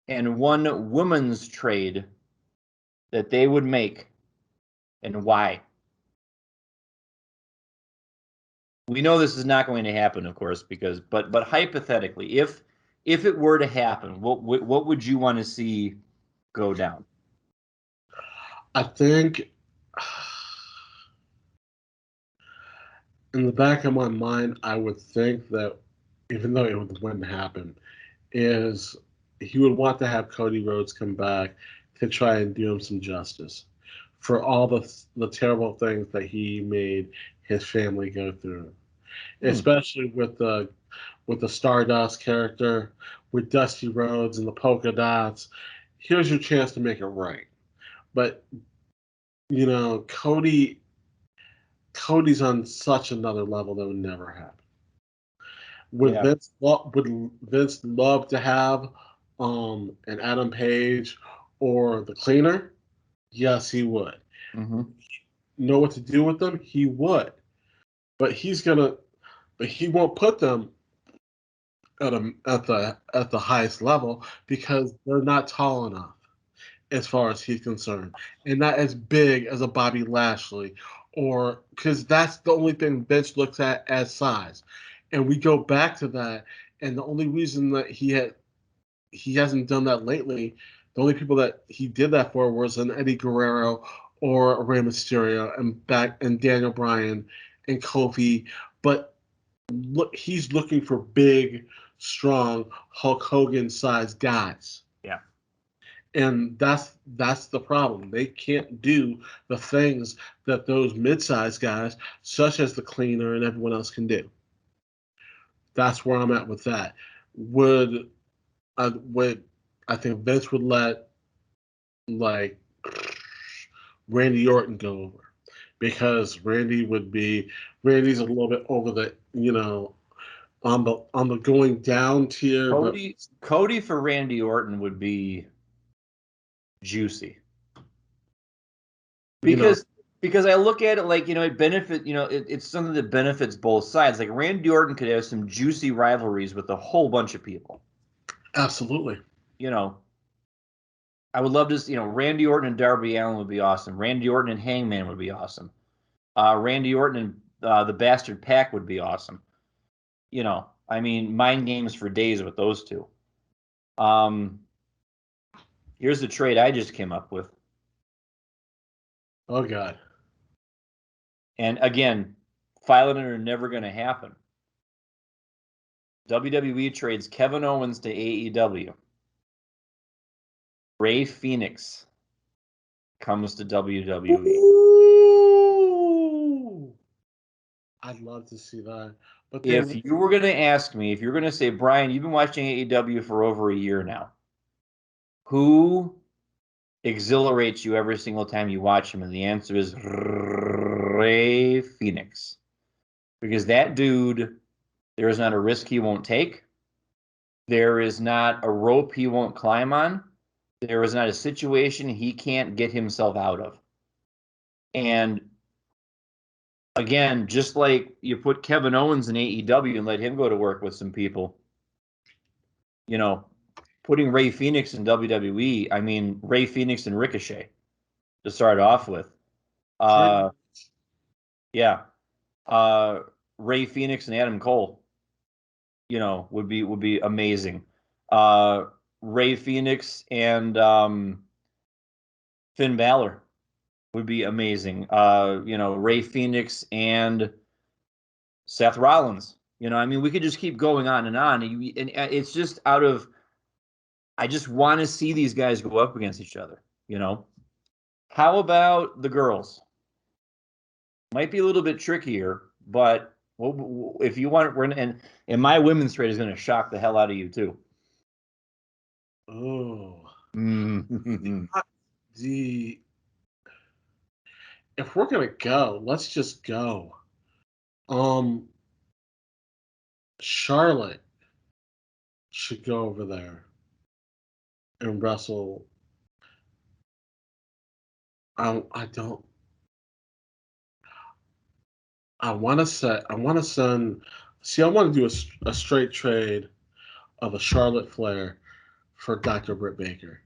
Speaker 1: and one women's trade that they would make, and why? We know this is not going to happen, of course, because but hypothetically, if it were to happen, what would you want to see go down?
Speaker 2: I think, in the back of my mind, I would think that, even though it wouldn't happen, is he would want to have Cody Rhodes come back to try and do him some justice for all the terrible things that he made his family go through, especially with the Stardust character, with Dusty Rhodes and the polka dots. Here's your chance to make it right. But, you know, Cody's on such another level that would never happen. Would Vince love to have an Adam Page or the Cleaner? Yes, he would.
Speaker 1: Mm-hmm.
Speaker 2: Know what to do with them? He would. But he won't put them at the highest level because they're not tall enough, as far as he's concerned, and not as big as a Bobby Lashley, or because that's the only thing Vince looks at as size. And we go back to that, and the only reason that he hasn't done that lately, the only people that he did that for was an Eddie Guerrero or a Rey Mysterio and Daniel Bryan and Kofi. But look, he's looking for big, strong Hulk Hogan sized guys.
Speaker 1: Yeah.
Speaker 2: And that's the problem. They can't do the things that those mid-sized guys, such as the Cleaner and everyone else, can do. That's where I'm at with that. I think Vince would let, like, Randy Orton go over, because Randy's a little bit over the, on the going down tier, but
Speaker 1: Cody for Randy Orton would be juicy. Because I look at it like, it it's something that benefits both sides. Like Randy Orton could have some juicy rivalries with a whole bunch of people.
Speaker 2: Absolutely.
Speaker 1: I would love to, Randy Orton and Darby Allin would be awesome. Randy Orton and Hangman would be awesome. Randy Orton and the Bastard Pack would be awesome. Mind games for days with those two. Here's the trade I just came up with.
Speaker 2: Oh, God.
Speaker 1: And again, filing it are never going to happen. WWE trades Kevin Owens to AEW. Rey Fénix comes to WWE.
Speaker 2: Ooh. I'd love to see that. But
Speaker 1: if you were going to ask me, if you're going to say, Brian, you've been watching AEW for over a year now, who exhilarates you every single time you watch him? And the answer is Rey Fénix. Because that dude, there is not a risk he won't take. There is not a rope he won't climb on. There is not a situation he can't get himself out of. And again, just like you put Kevin Owens in AEW and let him go to work with some people, putting Rey Fénix in WWE, Rey Fénix and Ricochet to start off with. Yeah. Rey Fénix and Adam Cole, would be amazing. Rey Fénix and Finn Balor would be amazing. Rey Fénix and Seth Rollins. We could just keep going on and on. And it's just I just want to see these guys go up against each other. How about the girls? Might be a little bit trickier, but if you want, and my women's trade is going to shock the hell out of you too.
Speaker 2: Oh. If we're gonna go, let's just go. Charlotte should go over there and wrestle. I want to send. See, I want to do a straight trade of a Charlotte Flair for Dr. Britt Baker,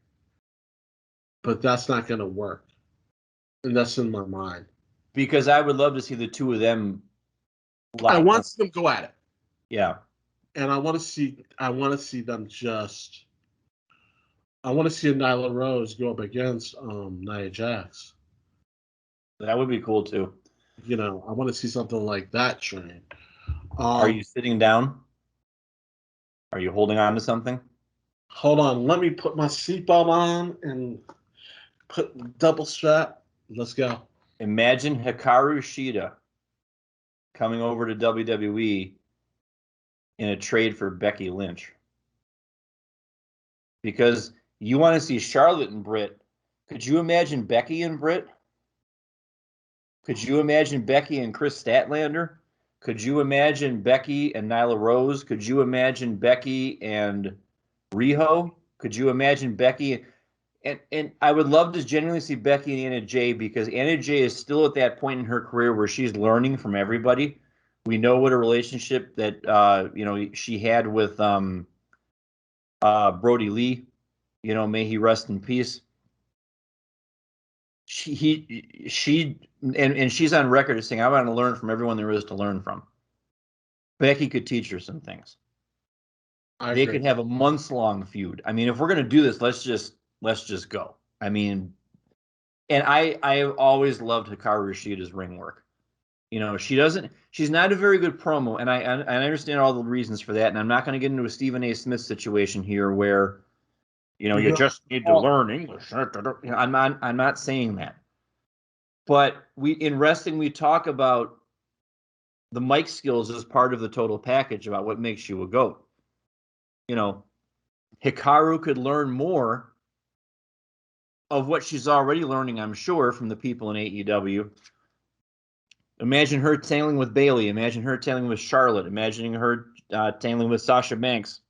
Speaker 2: but that's not going to work, and that's in my mind.
Speaker 1: Because I would love to see the two of them.
Speaker 2: I want to see them go at it.
Speaker 1: Yeah,
Speaker 2: and I want to see them just. I want to see Nyla Rose go up against Nia Jax.
Speaker 1: That would be cool too.
Speaker 2: I want to see something like that train.
Speaker 1: Are you sitting down? Are you holding on to something?
Speaker 2: Hold on. Let me put my seatbelt on and put double strap. Let's go.
Speaker 1: Imagine Hikaru Shida coming over to WWE in a trade for Becky Lynch. Because you want to see Charlotte and Britt. Could you imagine Becky and Britt? Could you imagine Becky and Chris Statlander? Could you imagine Becky and Nyla Rose? Could you imagine Becky and Riho? Could you imagine Becky? And I would love to genuinely see Becky and Anna Jay, because Anna Jay is still at that point in her career where she's learning from everybody. We know what a relationship that she had with Brody Lee. May he rest in peace. She and she's on record as saying, I want to learn from everyone there is to learn from. Becky could teach her some things. They could have a months-long feud. If we're gonna do this, let's just go. And I've always loved Hikaru Shida's ring work. She's not a very good promo, and I understand all the reasons for that. And I'm not going to get into a Stephen A. Smith situation here where, you just need to learn English. I'm not saying that. But in wrestling, we talk about the mic skills as part of the total package about what makes you a GOAT. Hikaru could learn more of what she's already learning, I'm sure, from the people in AEW. Imagine her tangling with Bayley. Imagine her tangling with Charlotte. Imagining her tangling with Sasha Banks.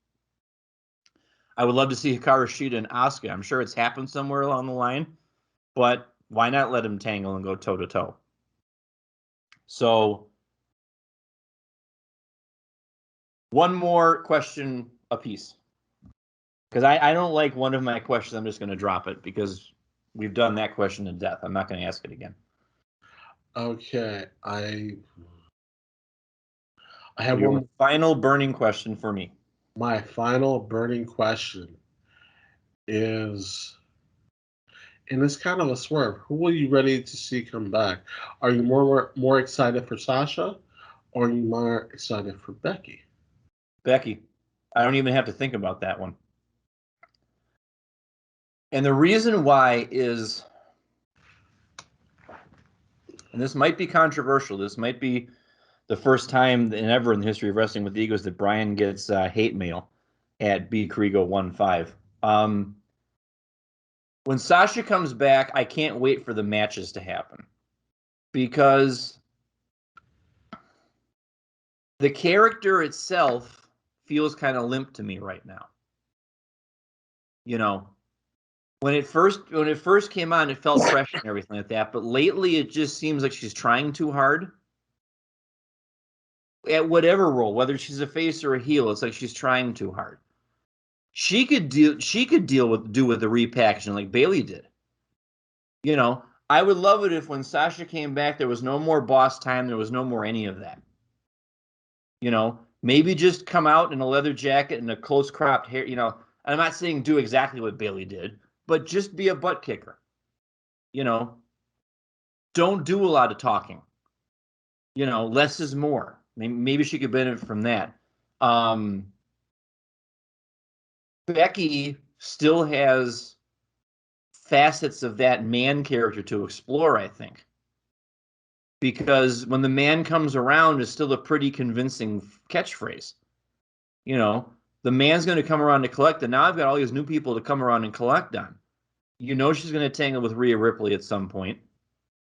Speaker 1: I would love to see Hikaru Shida and Asuka. I'm sure it's happened somewhere along the line, but why not let them tangle and go toe-to-toe? So, one more question apiece. Because I don't like one of my questions. I'm just going to drop it because we've done that question to death. I'm not going to ask it again.
Speaker 2: Okay, I have
Speaker 1: Your
Speaker 2: one.
Speaker 1: final burning question for me.
Speaker 2: My final burning question is, and it's kind of a swerve. Who are you ready to see come back? Are you more excited for Sasha, or are you more excited for Becky?
Speaker 1: Becky. I don't even have to think about that one. And the reason why is, and this might be controversial, this might be the first time ever in the history of Wrestling with Egos that Brian gets hate mail at BKrigo15. When Sasha comes back, I can't wait for the matches to happen because the character itself feels kind of limp to me right now. You know, when it first came on, it felt fresh and everything like that. But lately, it just seems like she's trying too hard at whatever role, whether she's a face or a heel. It's like she's trying too hard. She could do with the repackaging like Bayley did. You know, I would love it if when Sasha came back, there was no more boss time. There was no more any of that. You know, maybe just come out in a leather jacket and a close cropped hair. You know, I'm not saying do exactly what Bayley did, but just be a butt kicker. You know, don't do a lot of talking. You know, less is more. Maybe she could benefit from that. Becky still has facets of that man character to explore, I think. Because when the man comes around is still a pretty convincing catchphrase. You know, the man's going to come around to collect, and now I've got all these new people to come around and collect on. You know she's going to tangle with Rhea Ripley at some point.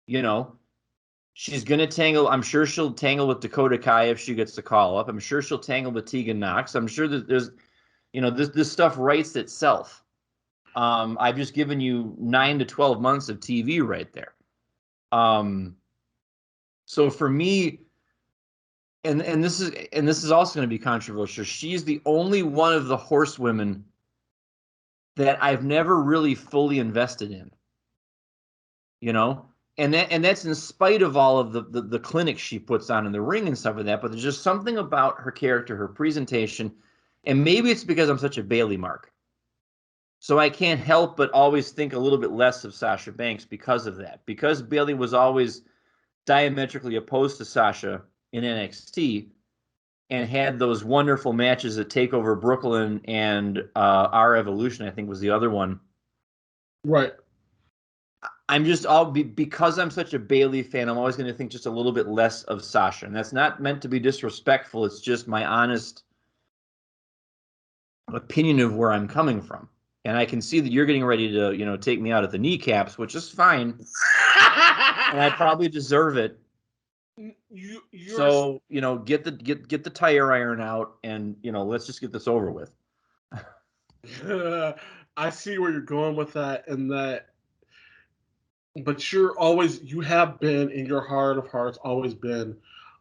Speaker 1: You know, she's going to tangle. I'm sure she'll tangle with Dakota Kai if she gets the call up. I'm sure she'll tangle with Tegan Knox. I'm sure that there's, you know, this stuff writes itself. I've just given you 9 to 12 months of TV right there. So for me, and this is also going to be controversial. She's the only one of the horsewomen that I've never really fully invested in. You know, and that's in spite of all of the clinics she puts on in the ring and stuff like that. But there's just something about her character, her presentation, and maybe it's because I'm such a Bayley mark. So I can't help but always think a little bit less of Sasha Banks because of that. Because Bayley was always diametrically opposed to Sasha in NXT and had those wonderful matches at TakeOver Brooklyn and Our Evolution, I think was the other one.
Speaker 2: Right.
Speaker 1: I'm just because I'm such a Bayley fan, I'm always going to think just a little bit less of Sasha. And that's not meant to be disrespectful. It's just my honest opinion of where I'm coming from. And I can see that you're getting ready to, you know, take me out at the kneecaps, which is fine. And I probably deserve it. So, you know, get the tire iron out and, you know, let's just get this over with.
Speaker 2: I see where you're going with that, and that, but you have been in your heart of hearts always been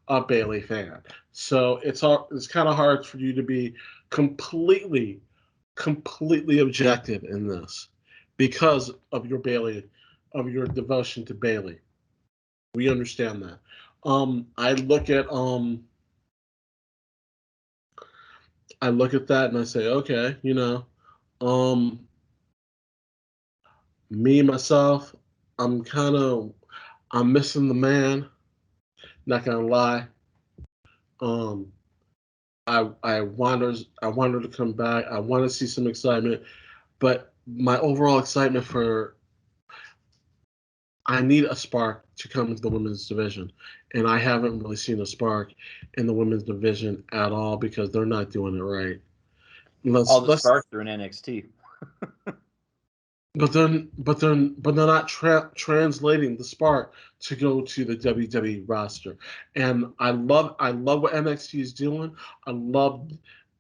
Speaker 2: a Bayley fan. So it's kind of hard for you to be completely objective in this because of your devotion to Bayley. We understand that. I look at that and I say, okay, you know, me myself, I'm missing the man. Not gonna lie. I want her to come back. I want to see some excitement, but my overall excitement I need a spark to come into the women's division, and I haven't really seen a spark in the women's division at all because they're not doing it right.
Speaker 1: All the sparks are in NXT.
Speaker 2: but they're not translating the spark to go to the WWE roster. And I love what NXT is doing. I love,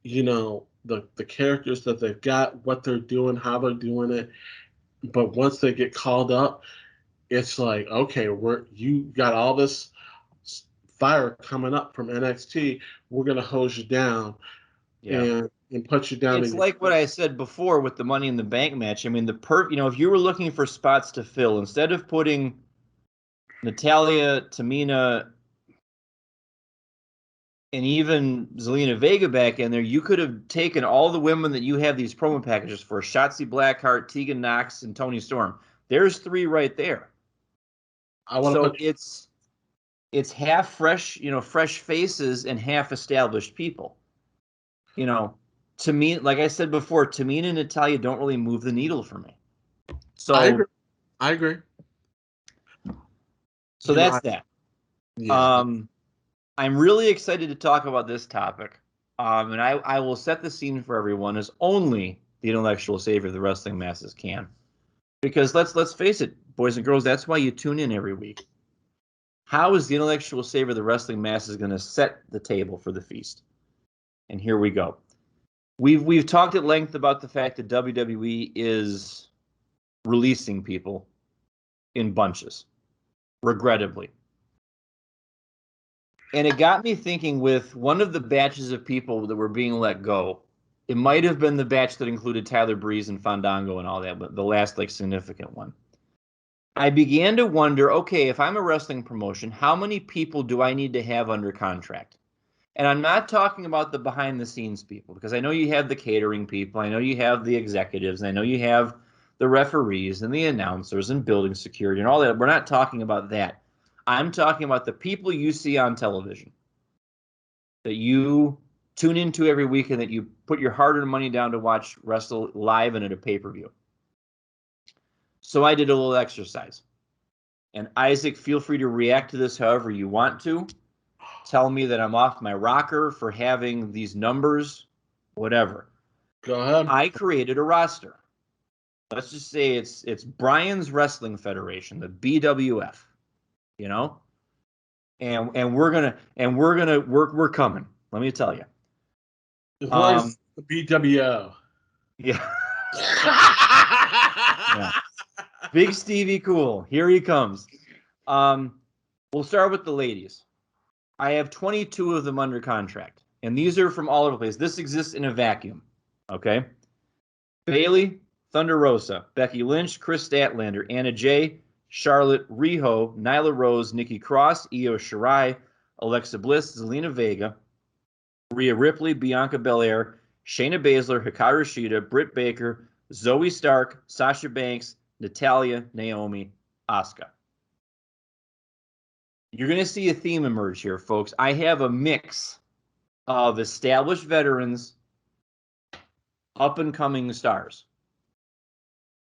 Speaker 2: the characters that they've got, what they're doing, how they're doing it. But once they get called up, it's like, okay, you got all this fire coming up from NXT. We're gonna hose you down
Speaker 1: Yeah.
Speaker 2: and put you down
Speaker 1: It's
Speaker 2: in your
Speaker 1: like what I said before with the Money in the Bank match. I mean, if you were looking for spots to fill, instead of putting Natalya, Tamina, and even Zelina Vega back in there, you could have taken all the women that you have these promo packages for: Shotzi Blackheart, Tegan Knox, and Toni Storm. There's 3 right there.
Speaker 2: I want to
Speaker 1: So
Speaker 2: put
Speaker 1: it's half fresh, fresh faces and half established people. To me, like I said before, Tamina and Natalya don't really move the needle for me.
Speaker 2: I
Speaker 1: So
Speaker 2: agree. I agree.
Speaker 1: so that's that.
Speaker 2: Yeah.
Speaker 1: I'm really excited to talk about this topic. And I will set the scene for everyone as only the intellectual savior of the wrestling masses can. Because let's face it, boys and girls, that's why you tune in every week. How is the intellectual savior of the wrestling masses going to set the table for the feast? And here we go. We've talked at length about the fact that WWE is releasing people in bunches, regrettably. And it got me thinking with one of the batches of people that were being let go. It might have been the batch that included Tyler Breeze and Fandango and all that, but the last significant one. I began to wonder, okay, if I'm a wrestling promotion, how many people do I need to have under contract? And I'm not talking about the behind the scenes people, because I know you have the catering people, I know you have the executives, and I know you have the referees and the announcers and building security and all that. We're not talking about that. I'm talking about the people you see on television that you tune into every week and that you put your hard-earned money down to watch wrestle live and at a pay-per-view. So I did a little exercise. And Isaac, feel free to react to this however you want to. Tell me that I'm off my rocker for having these numbers, whatever.
Speaker 2: Go ahead.
Speaker 1: I created a roster. Let's just say it's Brian's Wrestling Federation, the BWF, and we're coming. Let me tell you.
Speaker 2: Where's the BWO?
Speaker 1: Yeah. Yeah. Big Stevie Cool. Here he comes. We'll start with the ladies. I have 22 of them under contract, and these are from all over the place. This exists in a vacuum. Okay. Bayley, Thunder Rosa, Becky Lynch, Chris Statlander, Anna Jay, Charlotte, Riho, Nyla Rose, Nikki Cross, Io Shirai, Alexa Bliss, Zelina Vega, Rhea Ripley, Bianca Belair, Shayna Baszler, Hikaru Shida, Britt Baker, Zoe Stark, Sasha Banks, Natalya, Naomi, Asuka. You're going to see a theme emerge here, folks. I have a mix of established veterans, up-and-coming stars,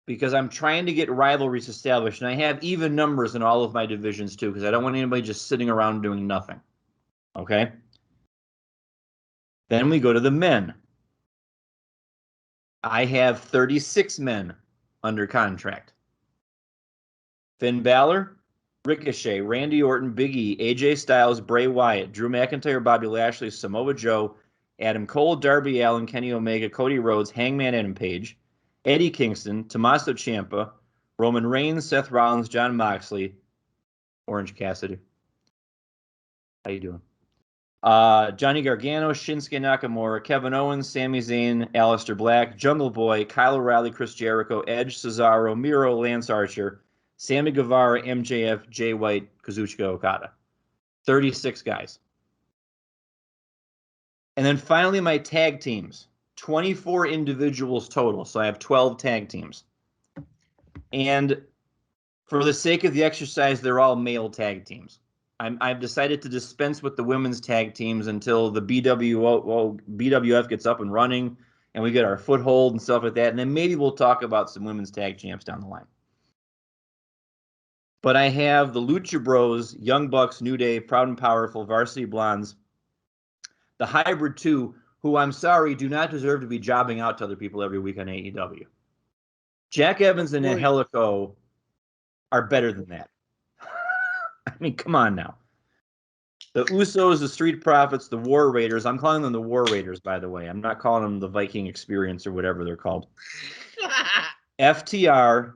Speaker 1: because I'm trying to get rivalries established, and I have even numbers in all of my divisions, too, because I don't want anybody just sitting around doing nothing. Okay? Then we go to the men. I have 36 men under contract. Finn Balor, Ricochet, Randy Orton, Big E, AJ Styles, Bray Wyatt, Drew McIntyre, Bobby Lashley, Samoa Joe, Adam Cole, Darby Allin, Kenny Omega, Cody Rhodes, Hangman Adam Page, Eddie Kingston, Tommaso Ciampa, Roman Reigns, Seth Rollins, Jon Moxley, Orange Cassidy. How you doing? Johnny Gargano, Shinsuke Nakamura, Kevin Owens, Sami Zayn, Aleister Black, Jungle Boy, Kyle O'Reilly, Chris Jericho, Edge, Cesaro, Miro, Lance Archer, Sammy Guevara, MJF, Jay White, Kazuchika Okada. 36 guys. And then finally my tag teams. 24 individuals total. So I have 12 tag teams. And for the sake of the exercise, they're all male tag teams. I've decided to dispense with the women's tag teams until the BWF gets up and running and we get our foothold and stuff like that. And then maybe we'll talk about some women's tag champs down the line. But I have the Lucha Bros, Young Bucks, New Day, Proud and Powerful, Varsity Blondes, the Hybrid 2, who I'm sorry do not deserve to be jobbing out to other people every week on AEW. Jack Evans and Angelico are better than that. I mean, come on now. The Usos, the Street Profits, the War Raiders. I'm calling them the War Raiders, by the way. I'm not calling them the Viking Experience or whatever they're called. FTR,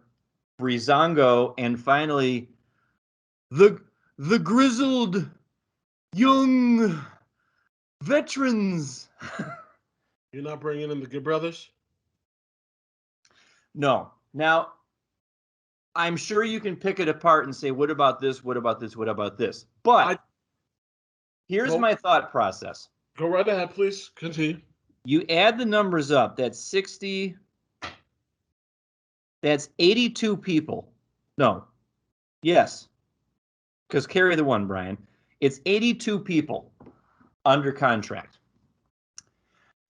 Speaker 1: Breezango, and finally the grizzled young veterans.
Speaker 2: You're not bringing in the Good Brothers?
Speaker 1: No. Now, I'm sure you can pick it apart and say, what about this? What about this? What about this? But here's my thought process.
Speaker 2: Go right ahead, please. Continue.
Speaker 1: You add the numbers up. That's 60. That's 82 people. No. Yes. Because carry the one, Brian. It's 82 people under contract.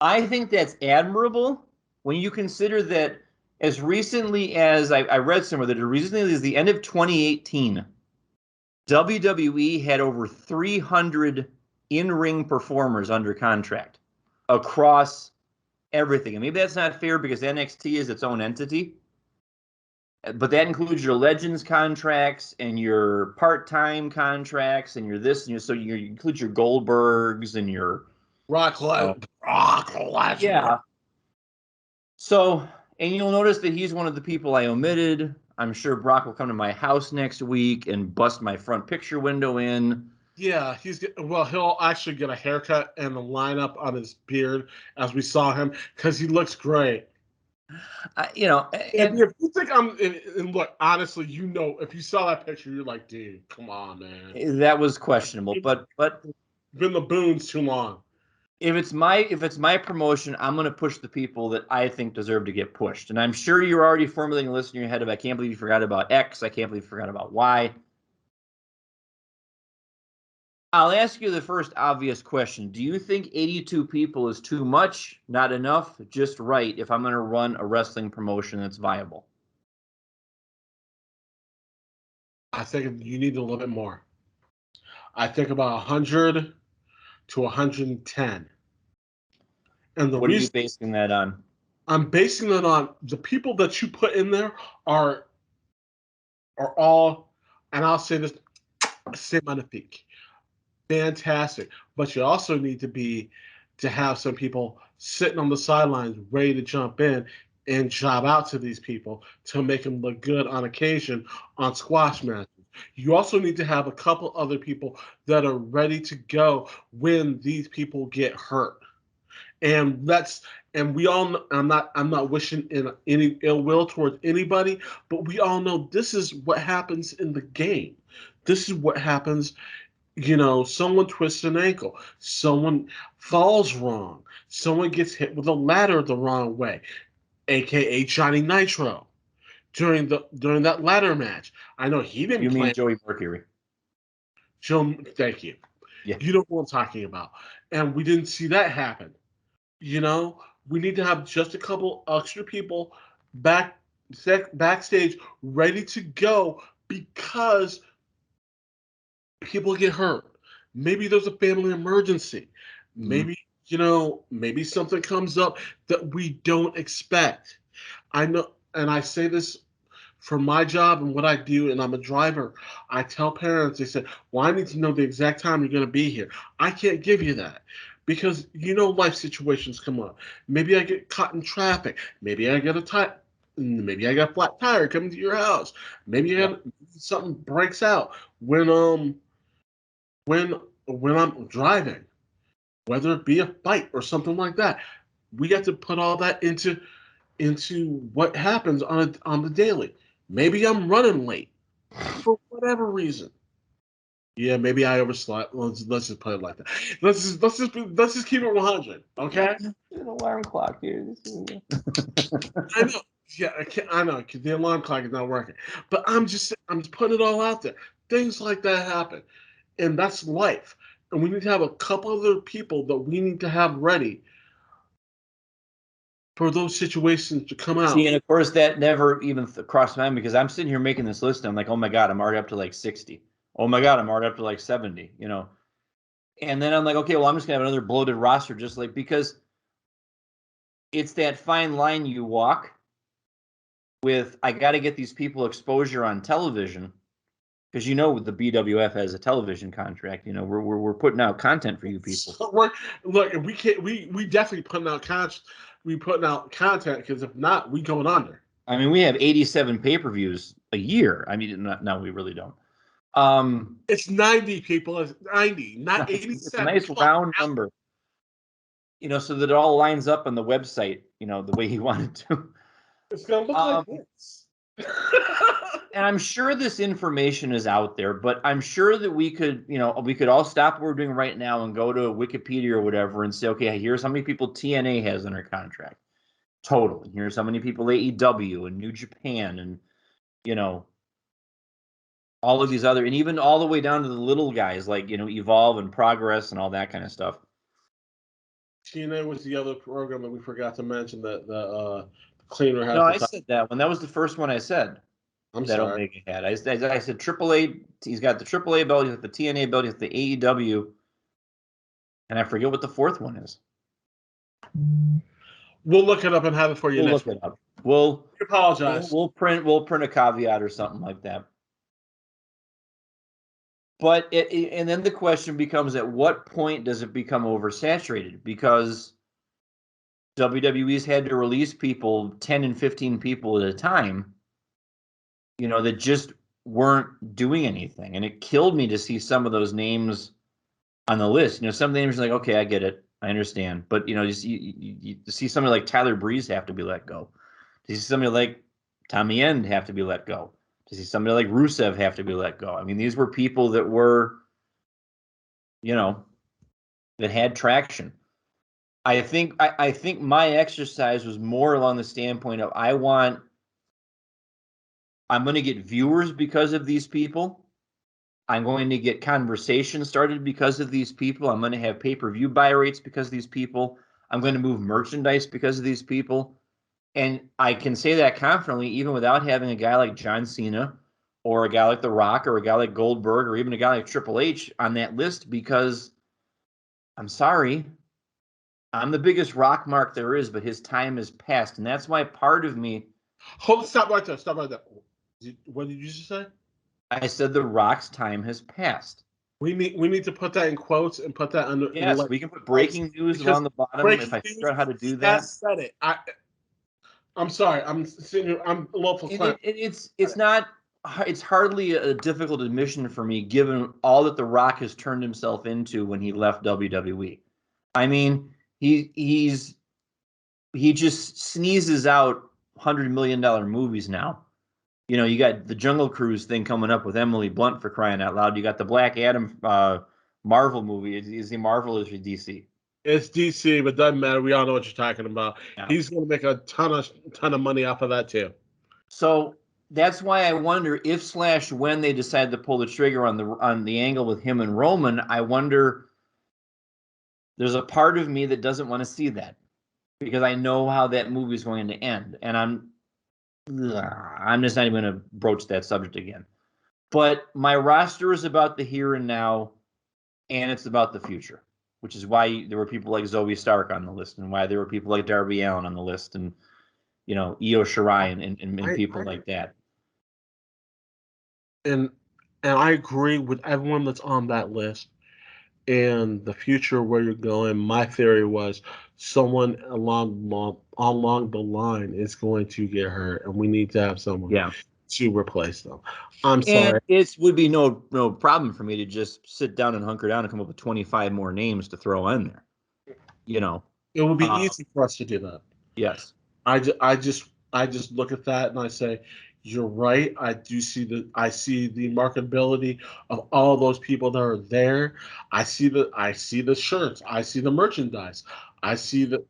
Speaker 1: I think that's admirable when you consider that as recently as I read somewhere that as recently as the end of 2018, WWE had over 300 in-ring performers under contract across everything. And maybe that's not fair because NXT is its own entity. But that includes your Legends contracts and your part-time contracts and your this and your so you include your Goldbergs and your
Speaker 2: Brock Lesnar.
Speaker 1: Yeah. So, and you'll notice that he's one of the people I omitted. I'm sure Brock will come to my house next week and bust my front picture window in.
Speaker 2: Yeah, he'll actually get a haircut and a lineup on his beard as we saw him because he looks great.
Speaker 1: And
Speaker 2: if you think and look, honestly, if you saw that picture, you're like, dude, come on, man.
Speaker 1: That was questionable, but
Speaker 2: been the Boons too long.
Speaker 1: If it's my promotion, I'm going to push the people that I think deserve to get pushed. And I'm sure you're already formulating a list in your head of, I can't believe you forgot about X. I can't believe you forgot about Y. I'll ask you the first obvious question. Do you think 82 people is too much, not enough, just right if I'm going to run a wrestling promotion that's viable?
Speaker 2: I think you need a little bit more. I think about 100 to 110. And
Speaker 1: what are you basing that on?
Speaker 2: I'm basing it on the people that you put in there are all, and I'll say this, c'est magnifique. Fantastic. But you also need to have some people sitting on the sidelines ready to jump in and job out to these people to make them look good on occasion on squash matches. You also need to have a couple other people that are ready to go when these people get hurt. And we all know, I'm not wishing any ill will towards anybody, but we all know this is what happens in the game. This is what happens. Someone twists an ankle, someone falls wrong, someone gets hit with a ladder the wrong way, aka Johnny Nitro during that ladder match. I know he didn't.
Speaker 1: You mean Joey Mercury?
Speaker 2: Thank you.
Speaker 1: Yeah.
Speaker 2: You know what I'm talking about, and we didn't see that happen. We need to have just a couple extra people backstage ready to go because people get hurt. Maybe there's a family emergency. Maybe, maybe something comes up that we don't expect. I know, and I say this for my job and what I do, and I'm a driver. I tell parents, they say, well, I need to know the exact time you're going to be here. I can't give you that because, life situations come up. Maybe I get caught in traffic. Maybe I get a flat tire coming to your house. Maybe something breaks out when I'm driving, whether it be a fight or something like that. We have to put all that into what happens on the daily. Maybe I'm running late for whatever reason. Yeah, maybe I overslept. Let's just put it like that. Let's just keep it 100. Okay.
Speaker 1: An alarm clock here.
Speaker 2: I know. Yeah, I know. The alarm clock is not working. But I'm just putting it all out there. Things like that happen, and that's life. And we need to have a couple other people that we need to have ready for those situations to come out.
Speaker 1: See, and of course that never even crossed my mind because I'm sitting here making this list and I'm like, oh my God, I'm already up to like 60. Oh my God, I'm already up to like 70, And then I'm like, okay, well, I'm just gonna have another bloated roster just like because it's that fine line you walk with I got to get these people exposure on television, because the BWF has a television contract. We're putting out content for you people.
Speaker 2: So look, we can't. We definitely putting out content. We putting out content because if not, we going under.
Speaker 1: I mean, we have 87 pay-per-views a year. I mean, no, we really don't.
Speaker 2: It's 90 people. It's 90, not 87.
Speaker 1: It's a nice round number. So that it all lines up on the website, the way he wanted to.
Speaker 2: It's going to look like this.
Speaker 1: And I'm sure this information is out there, but I'm sure that we could all stop what we're doing right now and go to Wikipedia or whatever and say, okay, here's how many people TNA has under contract. Total. Here's how many people AEW and New Japan and, all of these other, and even all the way down to the little guys like, Evolve and Progress and all that kind of stuff.
Speaker 2: TNA was the other program that we forgot to mention that the cleaner has.
Speaker 1: No, I said that one. That was the first one I said.
Speaker 2: I'm
Speaker 1: that
Speaker 2: sorry.
Speaker 1: Omega had. I said AAA. He's got the AAA belt. He's got the TNA belt. He's got the AEW, and I forget what the fourth one is.
Speaker 2: We'll look it up and have it for you.
Speaker 1: We'll look it up. We'll
Speaker 2: apologize.
Speaker 1: We'll print a caveat or something like that. But and then the question becomes, at what point does it become oversaturated? Because WWE's had to release people, 10 and 15 people at a time, that just weren't doing anything. And it killed me to see some of those names on the list. Some of the names are like, okay, I get it. I understand. But, you see somebody like Tyler Breeze have to be let go. To see somebody like Tommy End have to be let go. To see somebody like Rusev have to be let go. I mean, these were people that were, that had traction. I think my exercise was more along the standpoint of I'm going to get viewers because of these people. I'm going to get conversation started because of these people. I'm going to have pay-per-view buy rates because of these people. I'm going to move merchandise because of these people. And I can say that confidently, even without having a guy like John Cena or a guy like The Rock or a guy like Goldberg or even a guy like Triple H on that list, because I'm sorry, I'm the biggest rock mark there is, but his time has passed. And that's why part of me...
Speaker 2: Stop right there. Stop right there. What did you just say?
Speaker 1: I said The Rock's time has passed.
Speaker 2: We need to put that in quotes and put that under.
Speaker 1: Yes, we can put breaking news along the bottom if I figure out how to do that.
Speaker 2: I said it. I'm sorry. I'm sitting here. I'm a little perplexed.
Speaker 1: It's not. It's hardly a difficult admission for me, given all that The Rock has turned himself into when he left WWE. I mean, he just sneezes out $100 million movies now. You got the Jungle Cruise thing coming up with Emily Blunt, for crying out loud. You got the Black Adam Marvel movie. Is he Marvel or is he DC?
Speaker 2: It's DC, but doesn't matter. We all know what you're talking about.
Speaker 1: Yeah.
Speaker 2: He's going to make a ton of money off of that too.
Speaker 1: So that's why I wonder if/when they decide to pull the trigger on the angle with him and Roman. I wonder. There's a part of me that doesn't want to see that, because I know how that movie is going to end, and I'm just not even going to broach that subject again. But my roster is about the here and now, and it's about the future, which is why there were people like Zoe Stark on the list, and why there were people like Darby Allin on the list, and Io Shirai and people like that.
Speaker 2: And I agree with everyone that's on that list. And the future, where you're going, my theory was someone along the line is going to get hurt, and we need to have someone to replace them. I'm sorry.
Speaker 1: It would be no problem for me to just sit down and hunker down and come up with 25 more names to throw in there.
Speaker 2: It would be easy for us to do that.
Speaker 1: Yes.
Speaker 2: I just look at that and I say, you're right. I see the marketability of all those people that are there. I see the shirts. I see the merchandise. I see the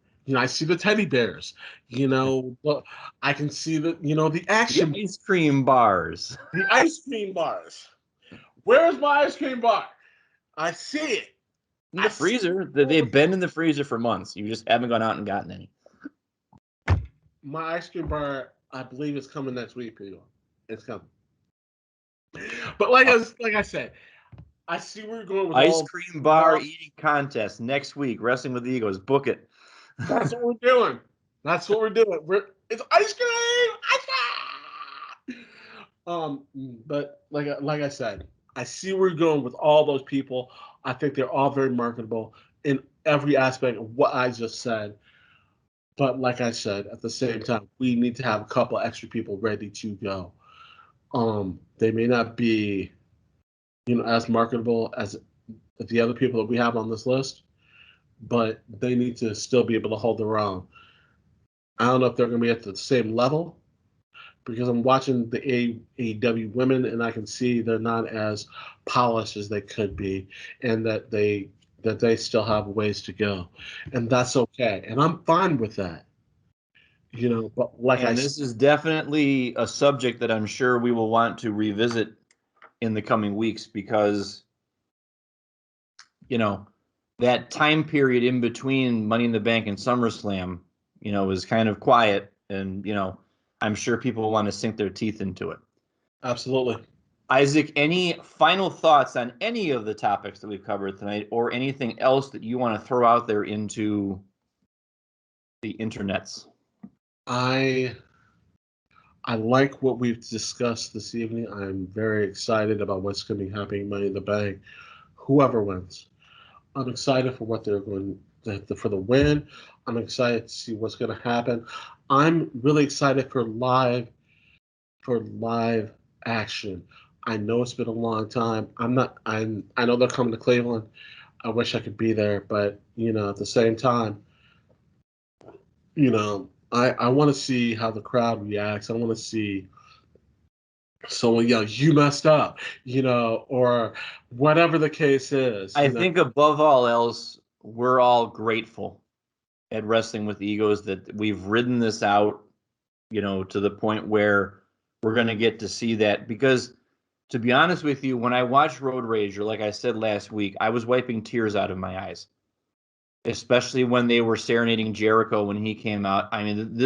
Speaker 2: teddy bears. I can see the action.
Speaker 1: The ice cream bars.
Speaker 2: The ice cream bars. Where's my ice cream bar? I see it.
Speaker 1: In the freezer. They've been in the freezer for months. You just haven't gone out and gotten any.
Speaker 2: My ice cream bar, I believe, is coming next week, people. It's coming. But like I said, I see where you're going with
Speaker 1: ice cream bar eating contest next week. Wrestling with the Egos. Book it.
Speaker 2: That's what we're doing. It's ice cream. Ice cream. But like I said, I see where you're going with all those people. I think they're all very marketable in every aspect of what I just said. But like I said, at the same time, we need to have a couple extra people ready to go. They may not be, as marketable as the other people that we have on this list, but they need to still be able to hold their own. I don't know if they're going to be at the same level because I'm watching the AEW women and I can see they're not as polished as they could be, and that they still have ways to go, and that's okay, and I'm fine with that. But like I
Speaker 1: And
Speaker 2: said,
Speaker 1: this is definitely a subject that I'm sure we will want to revisit in the coming weeks because, that time period in between Money in the Bank and SummerSlam, is kind of quiet. And, I'm sure people want to sink their teeth into it.
Speaker 2: absolutely.
Speaker 1: Isaac, any final thoughts on any of the topics that we've covered tonight or anything else that you want to throw out there into the internets?
Speaker 2: I I like what we've discussed this evening. I'm very excited about what's going to be happening Money in the Bank. Whoever wins, I'm excited for what they're going for the win. I'm excited to see what's going to happen. I'm really excited for live action. I know it's been a long time. I know they're coming to Cleveland. I wish I could be there, but at the same time, I want to see how the crowd reacts. I want to see someone yell, "You messed up," or whatever the case is.
Speaker 1: I think above all else, we're all grateful at Wrestling with Egos that we've ridden this out, to the point where we're going to get to see that. Because to be honest with you, when I watched Road Rager, like I said last week, I was wiping tears out of my eyes, especially when they were serenading Jericho when he came out. I mean,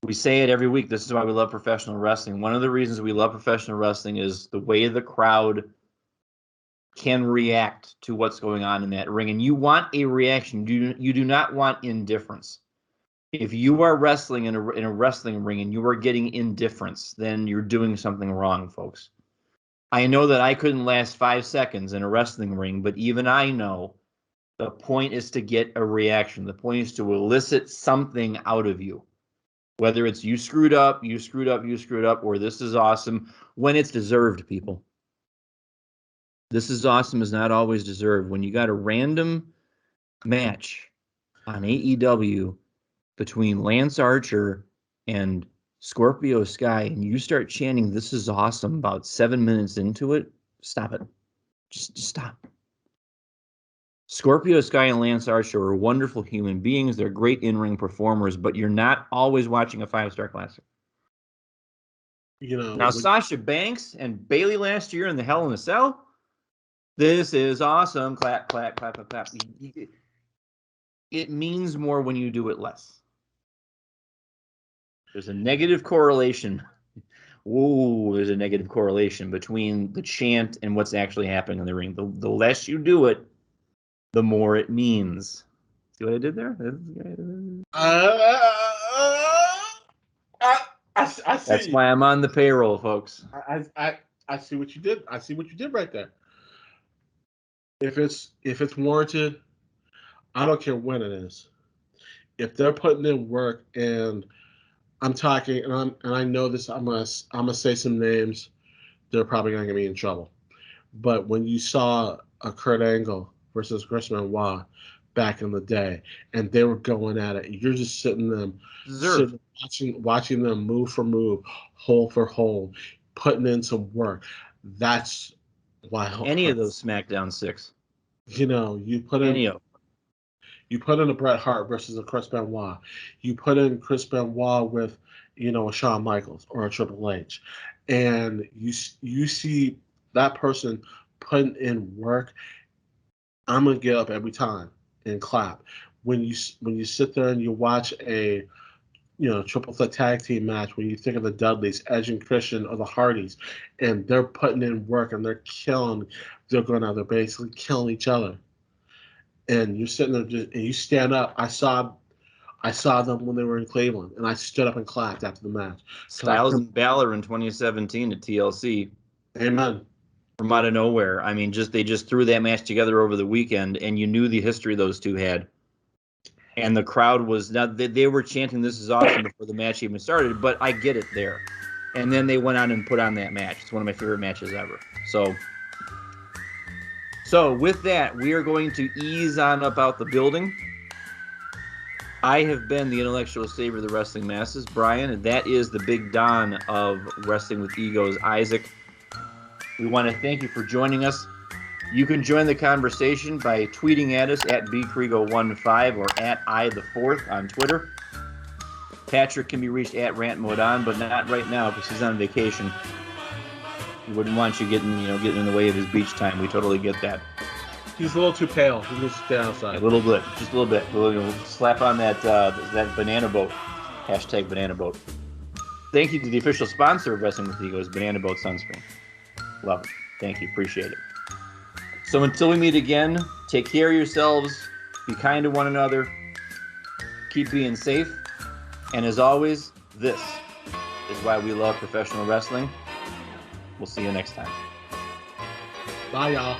Speaker 1: we say it every week. This is why we love professional wrestling. One of the reasons we love professional wrestling is the way the crowd can react to what's going on in that ring. And you want a reaction. You do not want indifference. If you are wrestling in a wrestling ring and you are getting indifference, then you're doing something wrong, folks. I know that I couldn't last 5 seconds in a wrestling ring, but even I know the point is to get a reaction. The point is to elicit something out of you. Whether it's you screwed up, you screwed up, you screwed up, or this is awesome, when it's deserved, people. This is awesome is not always deserved. When you got a random match on AEW between Lance Archer and Scorpio Sky, and you start chanting, "This is awesome," about 7 minutes into it, stop it. Just stop. Scorpio Sky and Lance Archer are wonderful human beings. They're great in-ring performers, but you're not always watching a 5-star classic. Now, Sasha Banks and Bayley last year in the Hell in a Cell, this is awesome. Clap, clap, clap, clap, clap. It means more when you do it less. There's a negative correlation. Ooh, there's a negative correlation between the chant and what's actually happening in the ring. The less you do it, the more it means. See what I did there?
Speaker 2: I see.
Speaker 1: That's why I'm on the payroll, folks.
Speaker 2: I see what you did. I see what you did right there. If it's warranted, I don't care when it is. If they're putting in work, and I'm talking, and I know this, I'm gonna say some names. They're probably gonna get me in trouble. But when you saw a Kurt Angle versus Chris Benoit back in the day, and they were going at it, you're just sitting watching them move for move, hole for hole, putting in some work. That's why
Speaker 1: any of those SmackDown 6.
Speaker 2: You put in a Bret Hart versus a Chris Benoit. You put in Chris Benoit with a Shawn Michaels or a Triple H, and you see that person putting in work. I'm gonna get up every time and clap. When you sit there and you watch a triple threat tag team match, when you think of the Dudleys, Edge and Christian, or the Hardys, and they're putting in work and they're basically killing each other. And you're sitting there and you stand up. I saw I saw them when they were in Cleveland, and I stood up and clapped after the match.
Speaker 1: Styles and Balor in 2017 at TLC.
Speaker 2: Amen.
Speaker 1: From out of nowhere. I mean, they just threw that match together over the weekend, and you knew the history those two had. And the crowd was not. They were chanting, "This is awesome," before the match even started. But I get it there. And then they went on and put on that match. It's one of my favorite matches ever. So with that, we are going to ease on up out the building. I have been the intellectual savior of the wrestling masses, Brian, and that is the big Don of Wrestling with Egos, Isaac. We want to thank you for joining us. You can join the conversation by tweeting at us at bkrigo15 or at I4th on Twitter. Patrick can be reached at rantmodon, but not right now because he's on vacation. We wouldn't want you getting in the way of his beach time. We totally get that.
Speaker 2: He's a little too pale. He needs to stay outside.
Speaker 1: A little bit, just a little bit. We'll slap on that banana boat. Hashtag banana boat. Thank you to the official sponsor of Wrestling with Egos, Banana Boat Sunscreen. Love it. Thank you. Appreciate it. So until we meet again, take care of yourselves. Be kind to one another. Keep being safe. And as always, this is why we love professional wrestling. We'll see you next time.
Speaker 2: Bye, y'all.